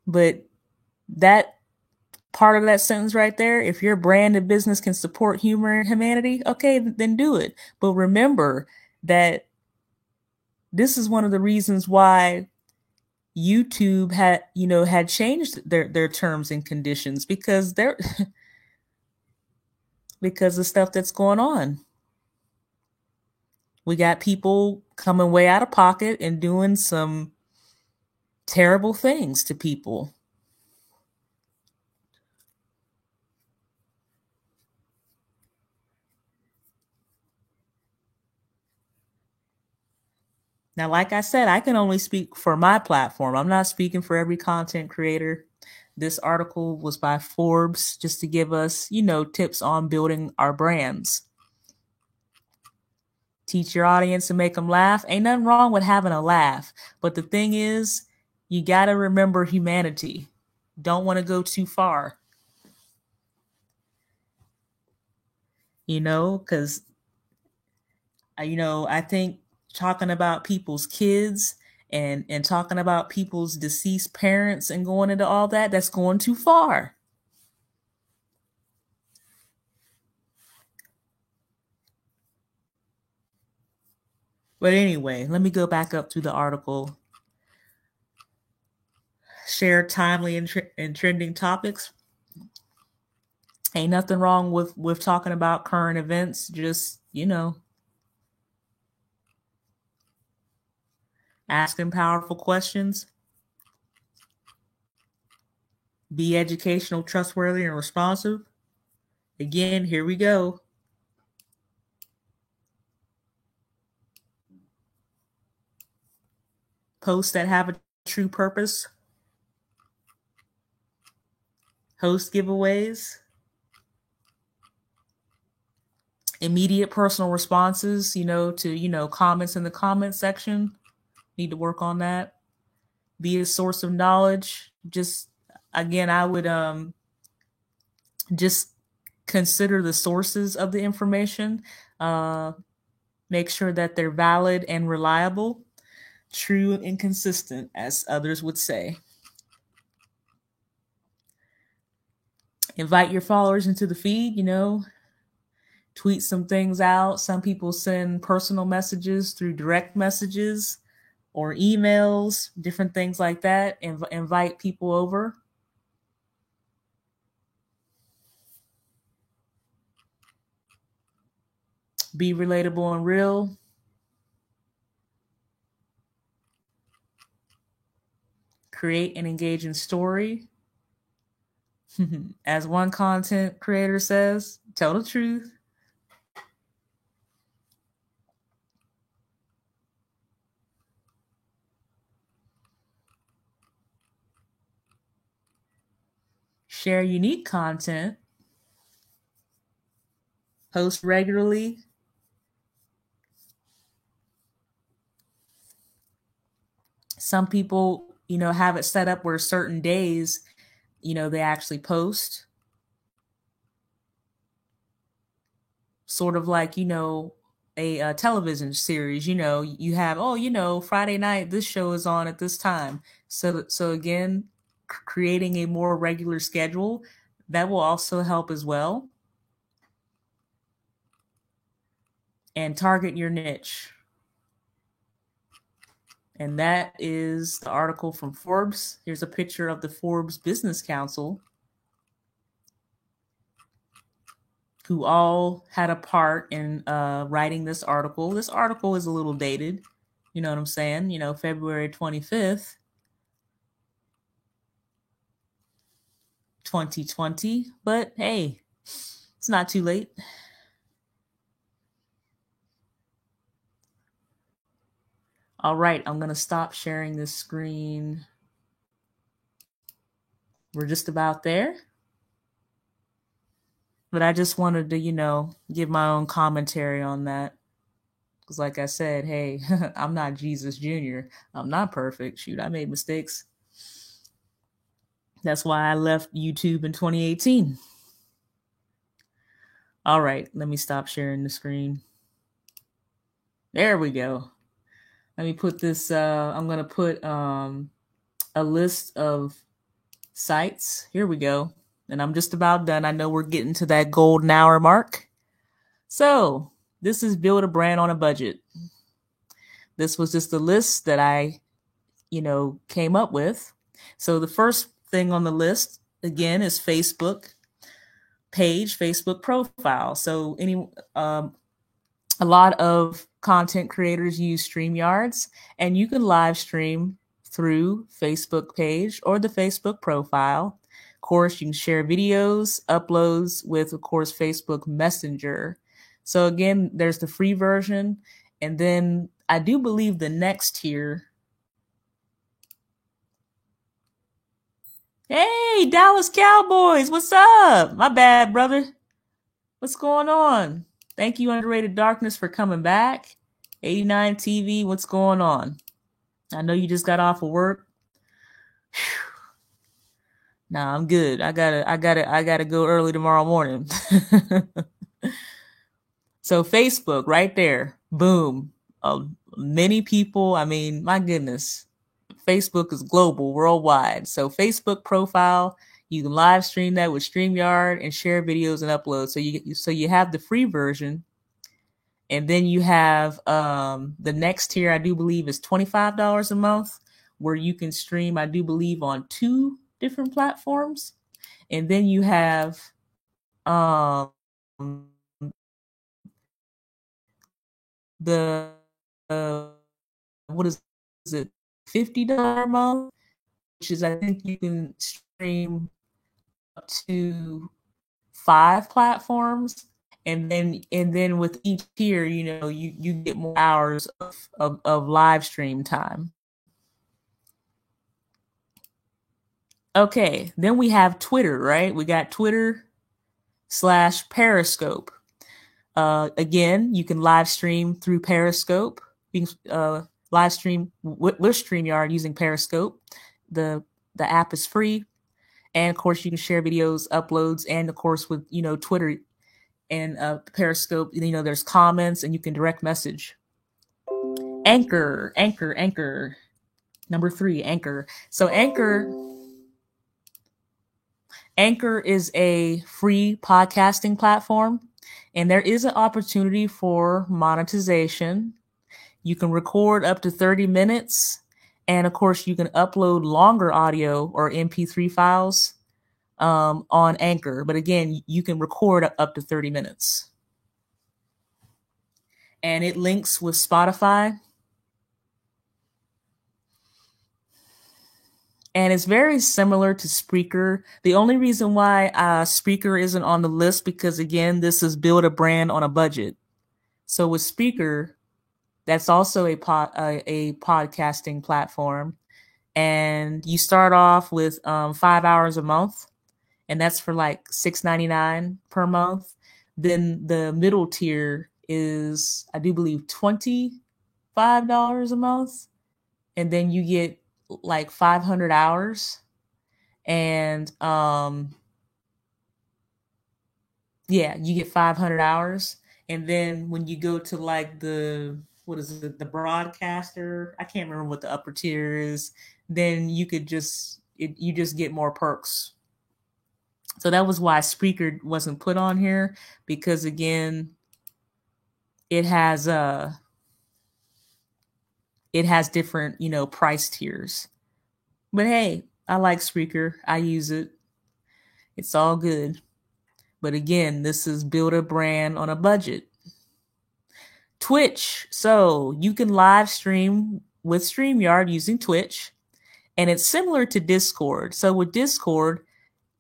But that part of that sentence right there, if your brand and business can support humor and humanity, okay, then do it. But remember that this is one of the reasons why YouTube had changed their terms and conditions because they're because of stuff that's going on. We got people coming way out of pocket and doing some terrible things to people. Now, like I said, I can only speak for my platform. I'm not speaking for every content creator. This article was by Forbes just to give us, tips on building our brands. Teach your audience and make them laugh. Ain't nothing wrong with having a laugh. But the thing is, you got to remember humanity. Don't want to go too far. Because, I think talking about people's kids and talking about people's deceased parents and going into all that, that's going too far. But anyway, let me go back up to the article. Share timely and trending topics. Ain't nothing wrong with talking about current events. Just, asking powerful questions. Be educational, trustworthy, and responsive. Again, here we go. Posts that have a true purpose. Host giveaways. Immediate personal responses, to, comments in the comment section. Need to work on that. Be a source of knowledge. Just, again, I would just consider the sources of the information. Make sure that they're valid and reliable, true and consistent, as others would say. Invite your followers into the feed, tweet some things out. Some people send personal messages through direct messages or emails, different things like that. Invite people over. Be relatable and real. Create an engaging story. As one content creator says, tell the truth. Share unique content. Post regularly. Some people, have it set up where certain days, they actually post. Sort of like, a television series, you have, Friday night, this show is on at this time. So again, creating a more regular schedule, that will also help as well. And target your niche. And that is the article from Forbes. Here's a picture of the Forbes Business Council, who all had a part in writing this article. This article is a little dated. You know what I'm saying? February 25th, 2020. But hey, it's not too late. All right, I'm going to stop sharing this screen. We're just about there. But I just wanted to, give my own commentary on that. Because like I said, hey, I'm not Jesus Jr. I'm not perfect. Shoot, I made mistakes. That's why I left YouTube in 2018. All right, let me stop sharing the screen. There we go. Let me put this, I'm going to put a list of sites. Here we go. And I'm just about done. I know we're getting to that golden hour mark. So this is Build a Brand on a Budget. This was just a list that I, came up with. So the first thing on the list, again, is Facebook page, Facebook profile. So a lot of content creators use StreamYards, and you can live stream through Facebook page or the Facebook profile. Of course, you can share videos, uploads with, of course, Facebook Messenger. So again, there's the free version. And then I do believe the next tier. Hey, Dallas Cowboys, what's up? My bad, brother. What's going on? Thank you, Underrated Darkness, for coming back. 89 TV, what's going on? I know you just got off of work. Nah, I'm good. I gotta go early tomorrow morning. So Facebook, right there, boom. Many people. I mean, my goodness, Facebook is global, worldwide. So Facebook profile, you can live stream that with StreamYard and share videos and upload. So you have the free version. And then you have the next tier, I do believe, is $25 a month, where you can stream, I do believe, on 2 different platforms. And then you have um, the what is it, $50 a month, which is, I think you can stream up to 5 platforms. And then with each tier, you get more hours of live stream time. Okay, then we have Twitter, right? We got Twitter/Periscope. Again, you can live stream through Periscope. You can live stream with StreamYard using Periscope. The app is free, and of course, you can share videos, uploads, and of course, with Twitter and Periscope, there's comments, and you can direct message. Anchor. Number 3, Anchor. So Anchor is a free podcasting platform, and there is an opportunity for monetization. You can record up to 30 minutes, and of course, you can upload longer audio or MP3 files on Anchor. But again, you can record up to 30 minutes. And it links with Spotify. And it's very similar to Spreaker. The only reason why Spreaker isn't on the list, because again, this is build a brand on a budget. So with Spreaker, that's also a podcasting platform, and you start off with 5 hours a month, and that's for like $6.99 per month. Then the middle tier is, I do believe, $25 a month, and then you get like 500 hours. And you get 500 hours. And then when you go to like the broadcaster, I can't remember what the upper tier is, then you just get more perks. So that was why Spreaker wasn't put on here, because again, it has different price tiers. But hey, I like Spreaker. I use it. It's all good. But again, this is build a brand on a budget. Twitch. So you can live stream with StreamYard using Twitch, and it's similar to Discord. So with Discord,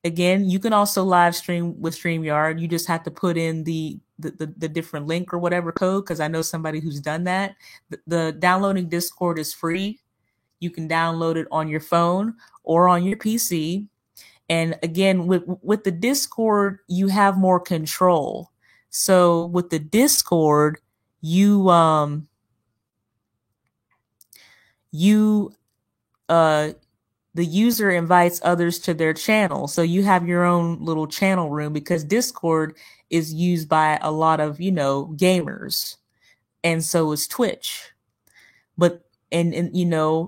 again, you can also live stream with StreamYard. You just have to put in the different link or whatever code, because I know somebody who's done that. The downloading Discord is free. You can download it on your phone or on your PC. And again, with the Discord, you have more control. So with the Discord, the user invites others to their channel. So you have your own little channel room, because Discord is used by a lot of, gamers. And so is Twitch. But,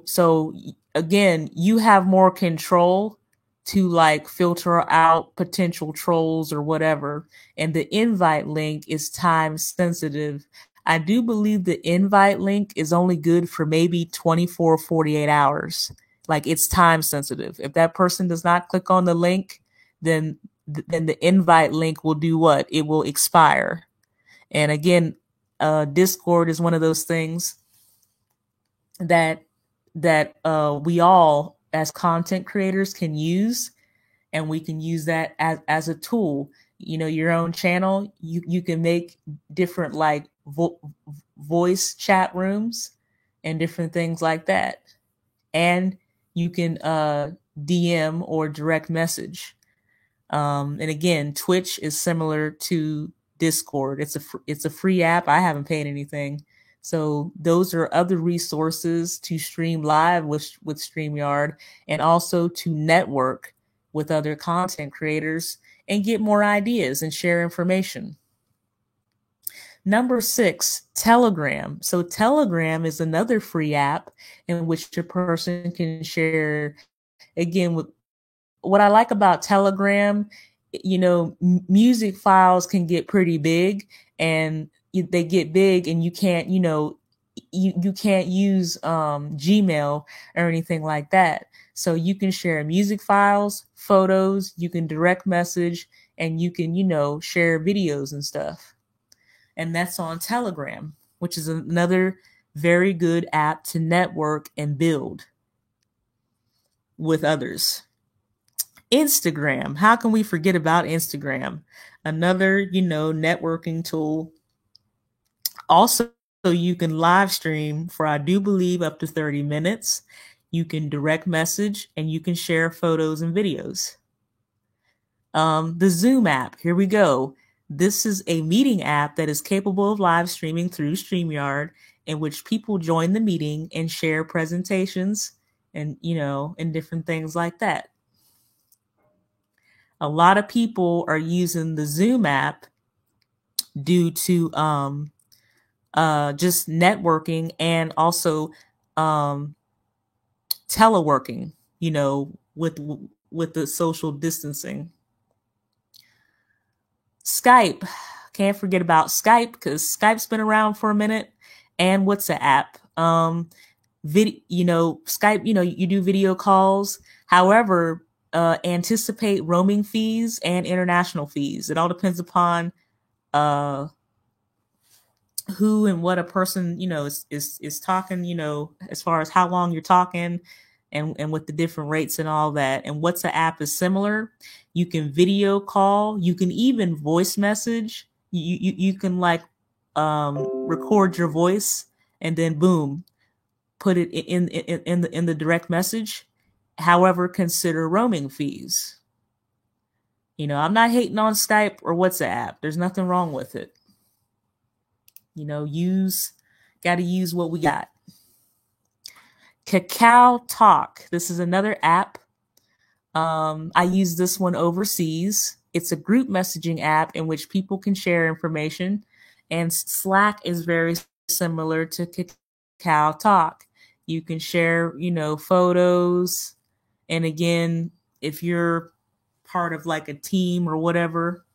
so again, you have more control to like filter out potential trolls or whatever. And the invite link is time sensitive. I do believe the invite link is only good for maybe 24, 48 hours. Like, it's time sensitive. If that person does not click on the link, then the invite link will do what? It will expire. And again, Discord is one of those things that we all, as content creators, can use, and we can use that as a tool. Your own channel, you can make different like voice chat rooms and different things like that. And you can DM or direct message. And again, Twitch is similar to Discord. It's a free app. I haven't paid anything. So those are other resources to stream live with StreamYard, and also to network with other content creators and get more ideas and share information. Number 6, Telegram. So Telegram is another free app in which a person can share. Again, with what I like about Telegram, music files can get pretty big, and they get big and you can't, you can't use Gmail or anything like that. So you can share music files, photos, you can direct message, and you can, share videos and stuff. And that's on Telegram, which is another very good app to network and build with others. Instagram. How can we forget about Instagram? Another, networking tool. Also, you can live stream for, I do believe, up to 30 minutes. You can direct message and you can share photos and videos. The Zoom app. Here we go. This is a meeting app that is capable of live streaming through StreamYard, in which people join the meeting and share presentations and, and different things like that. A lot of people are using the Zoom app due to just networking and also teleworking, with the social distancing. Skype. Can't forget about Skype, because Skype's been around for a minute. And WhatsApp. Skype, you do video calls. However, anticipate roaming fees and international fees. It all depends upon who and what a person, is talking, as far as how long you're talking and with the different rates and all that. And WhatsApp is similar. You can video call. You can even voice message. You can record your voice and then boom, put it in the direct message. However, consider roaming fees. I'm not hating on Skype or WhatsApp. There's nothing wrong with it. Got to use what we got. Kakao Talk. This is another app. I use this one overseas. It's a group messaging app in which people can share information. And Slack is very similar to Kakao Talk. You can share, photos. And again, if you're part of a team or whatever,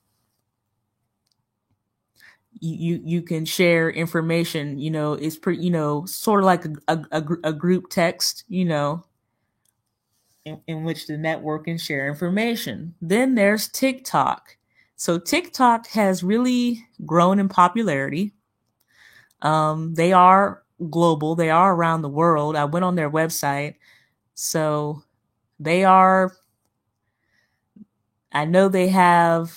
you can share information. It's pretty, sort of like a group text, in which the network can share information. Then there's TikTok. So TikTok has really grown in popularity. They are global. They are around the world. I went on their website. So they are, I know they have,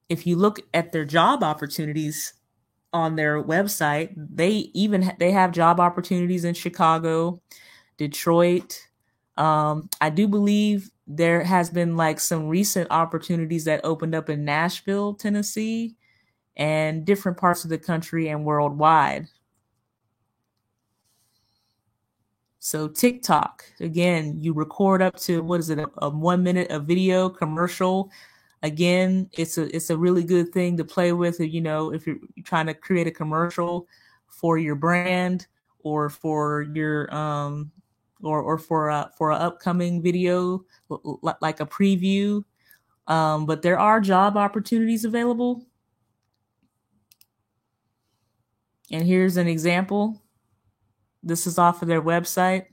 if you look at their job opportunities on their website, they have job opportunities in Chicago, Detroit. I do believe there has been some recent opportunities that opened up in Nashville, Tennessee, and different parts of the country and worldwide. So TikTok, again, you record up to, a 1 minute of video commercial. Again, it's a really good thing to play with, if you're trying to create a commercial for your brand or for your or for an upcoming video, like a preview. But there are job opportunities available. And here's an example. This is off of their website.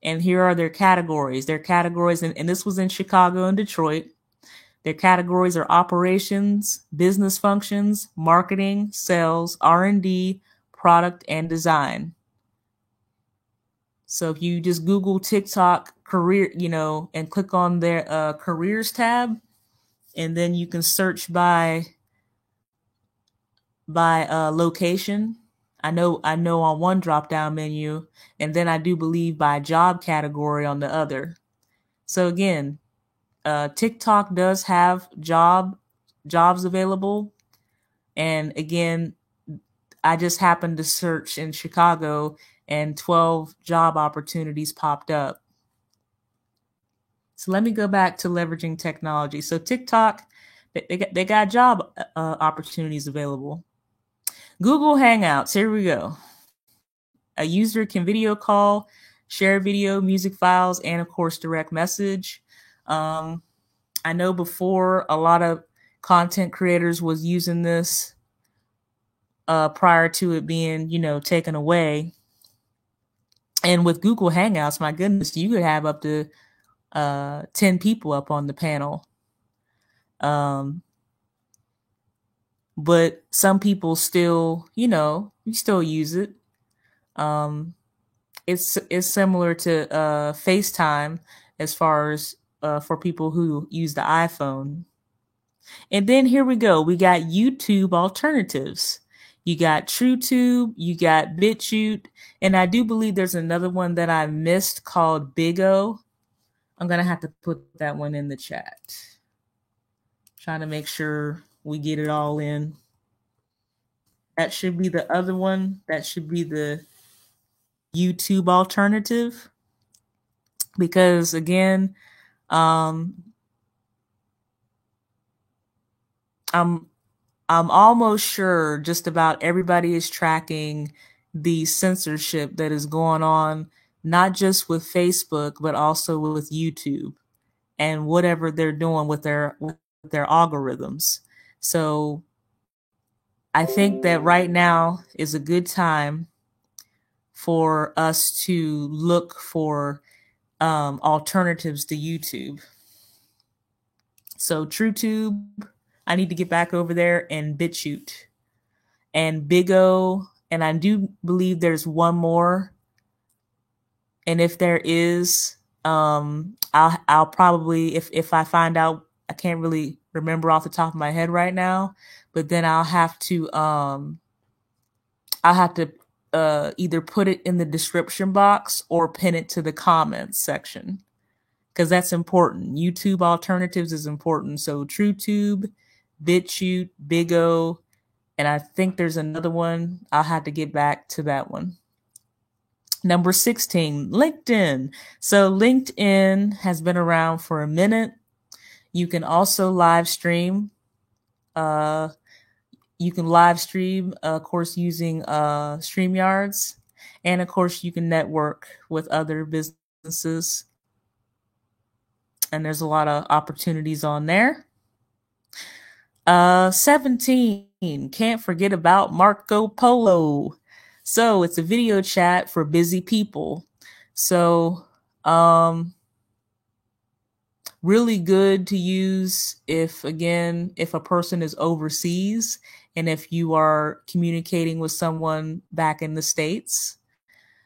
And here are their categories. Their categories, and this was in Chicago and Detroit. Their categories are operations, business functions, marketing, sales, R&D, product, and design. So if you just Google TikTok career, and click on their careers tab, and then you can search by location. I know on one drop-down menu, and then I do believe by job category on the other. So again, TikTok does have jobs available. And again, I just happened to search in Chicago and 12 job opportunities popped up. So let me go back to leveraging technology. So TikTok, they got job opportunities available. Google Hangouts, here we go. A user can video call, share video, music files, and of course, direct message. I know before a lot of content creators was using this prior to it being, taken away. And with Google Hangouts, my goodness, you could have up to 10 people up on the panel. But some people still, you still use it. It's similar to FaceTime as far as for people who use the iPhone. And then here we go. We got YouTube alternatives. You got TrueTube, you got BitChute, and I do believe there's another one that I missed called Bigo. I'm going to have to put that one in the chat. Trying to make sure we get it all in. That should be the other one. That should be the YouTube alternative. Because again, I'm almost sure just about everybody is tracking the censorship that is going on, not just with Facebook, but also with YouTube and whatever they're doing with their algorithms. So I think that right now is a good time for us to look for alternatives to YouTube. So TrueTube, I need to get back over there, and BitChute and Bigo, and I do believe there's one more. And if there is, I'll probably, if I find out, I can't really remember off the top of my head right now, but then I'll have to either put it in the description box or pin it to the comments section, because that's important. YouTube alternatives is important. So TrueTube, BitChute, Bigo, and I think there's another one. I'll have to get back to that one. Number 16, LinkedIn. So LinkedIn has been around for a minute. You can also live stream. Of course, using StreamYards. And of course, you can network with other businesses. And there's a lot of opportunities on there. 17, can't forget about Marco Polo. So it's a video chat for busy people. So really good to use if a person is overseas and if you are communicating with someone back in the States.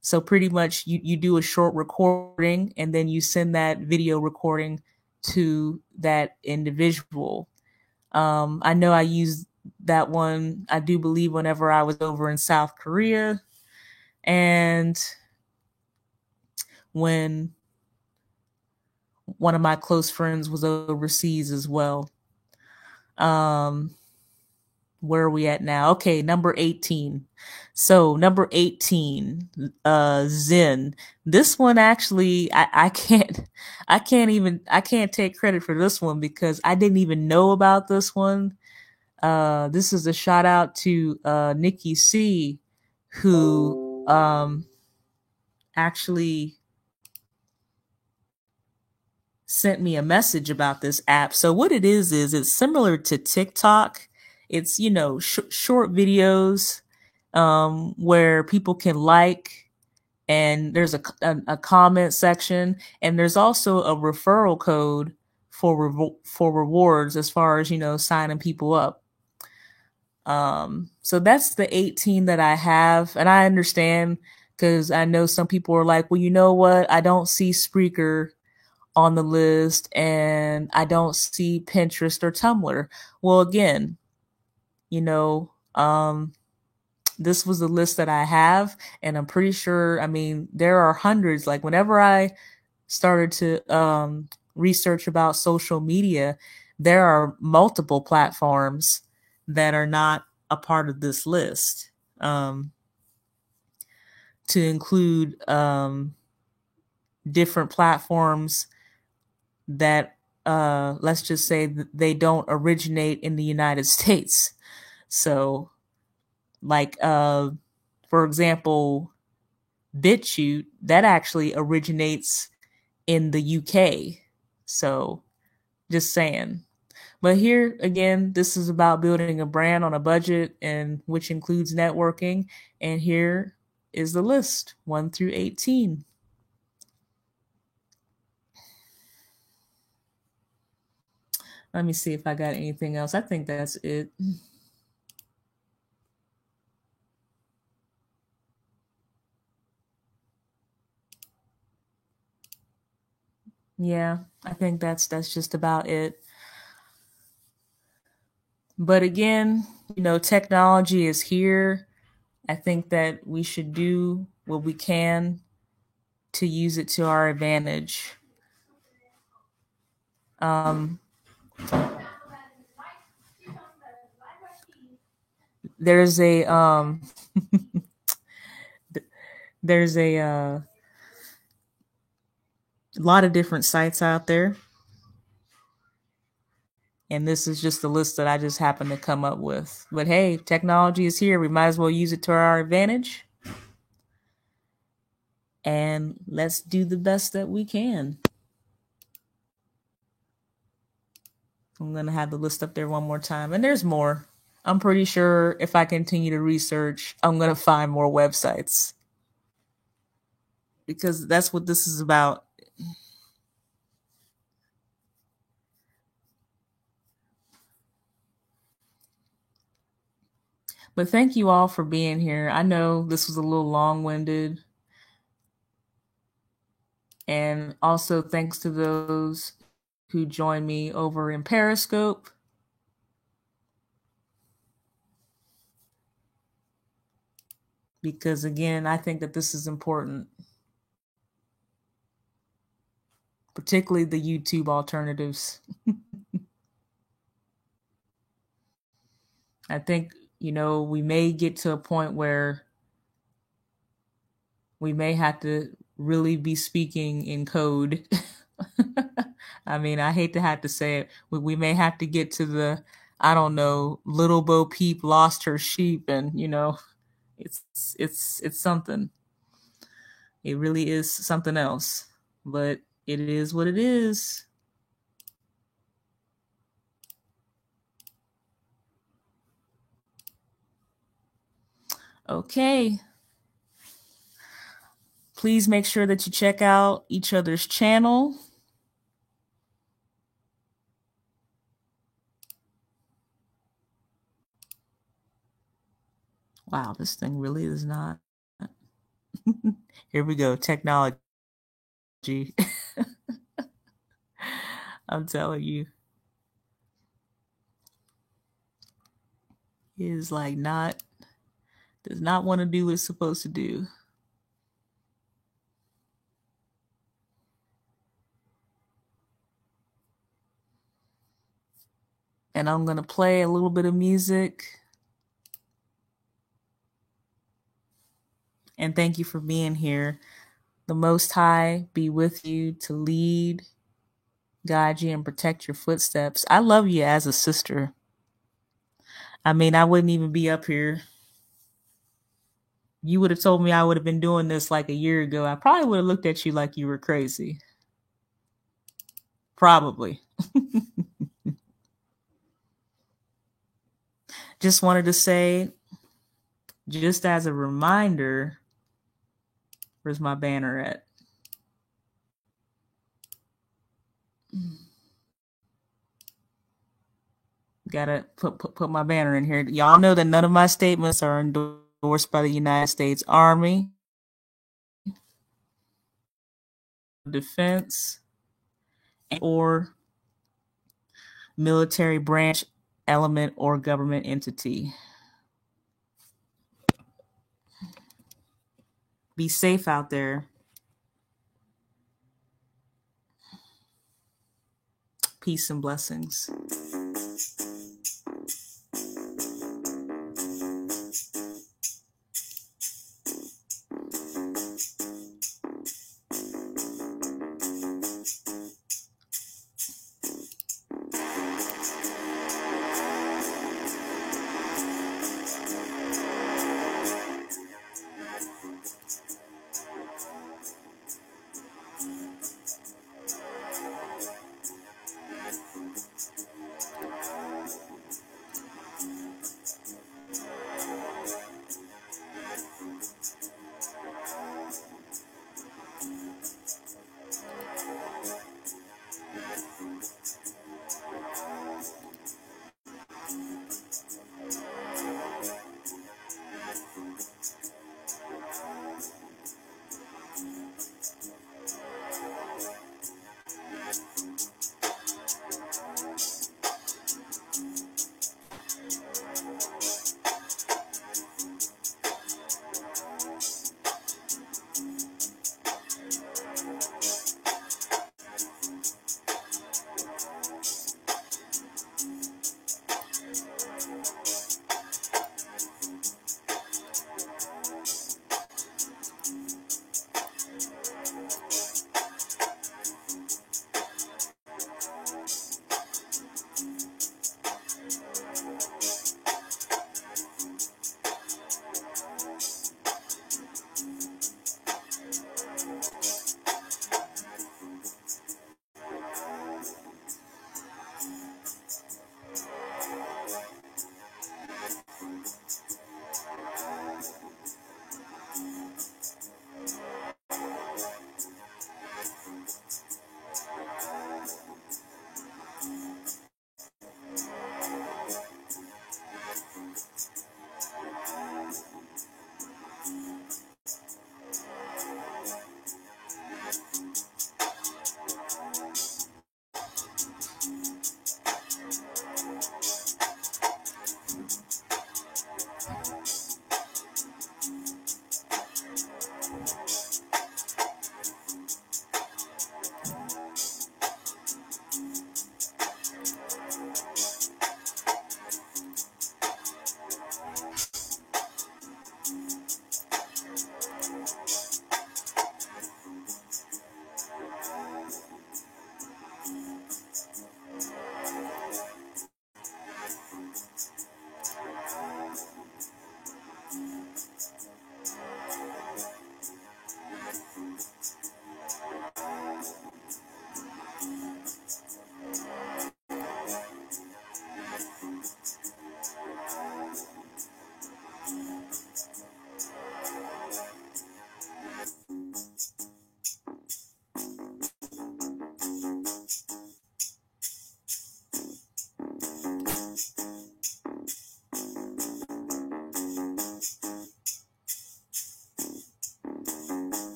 So pretty much you do a short recording and then you send that video recording to that individual. I know I used that one, I do believe, whenever I was over in South Korea, and when one of my close friends was overseas as well. Where are we at now? Okay, number 18. So number 18, Zen. This one actually, I can't take credit for this one because I didn't even know about this one. This is a shout out to Nikki C, who actually sent me a message about this app. So what it is it's similar to TikTok. It's, short videos where people can like, and there's a comment section, and there's also a referral code for rewards as far as, signing people up. So that's the 18 that I have. And I understand, because I know some people are like, well, you know what? I don't see Spreaker on the list and I don't see Pinterest or Tumblr. Well, again, this was the list that I have, and I'm pretty sure, there are hundreds. Like whenever I started to research about social media, there are multiple platforms that are not a part of this list, to include different platforms that let's just say that they don't originate in the United States. So like for example, BitChute, that actually originates in the UK. So Just saying. But here again, this is about building a brand on a budget, and which includes networking. And here is the list 1 through 18. Let me see if I got anything else. I think that's it. Yeah, I think that's just about it. But again, technology is here. I think that we should do what we can to use it to our advantage. There's a there's a lot of different sites out there, and this is just the list that I just happened to come up with. But hey, technology is here. We might as well use it to our advantage, and let's do the best that we can. I'm going to have the list up there one more time, and there's more. I'm pretty sure if I continue to research, I'm going to find more websites, because that's what this is about. But thank you all for being here. I know this was a little long-winded. And also thanks to those who joined me over in Periscope. Because again, I think that this is important, particularly the YouTube alternatives. I think, we may get to a point where we may have to really be speaking in code. I mean, I hate to have to say it. We may have to get to the, I don't know, Little Bo Peep lost her sheep, and it's something. It really is something else, but it is what it is. Okay. Please make sure that you check out each other's channel. Wow, this thing really is not. Here we go. Technology. I'm telling you. It is like does not want to do what it's supposed to do. And I'm going to play a little bit of music. And thank you for being here. The Most High be with you to lead, guide you, and protect your footsteps. I love you as a sister. I mean, I wouldn't even be up here. You would have told me I would have been doing this like a year ago. I probably would have looked at you like you were crazy. Probably. Just wanted to say, just as a reminder, where's my banner at? Gotta put my banner in here. Y'all know that none of my statements are endorsed by the United States Army, Defense, or military branch, element, or government entity. Be safe out there. Peace and blessings.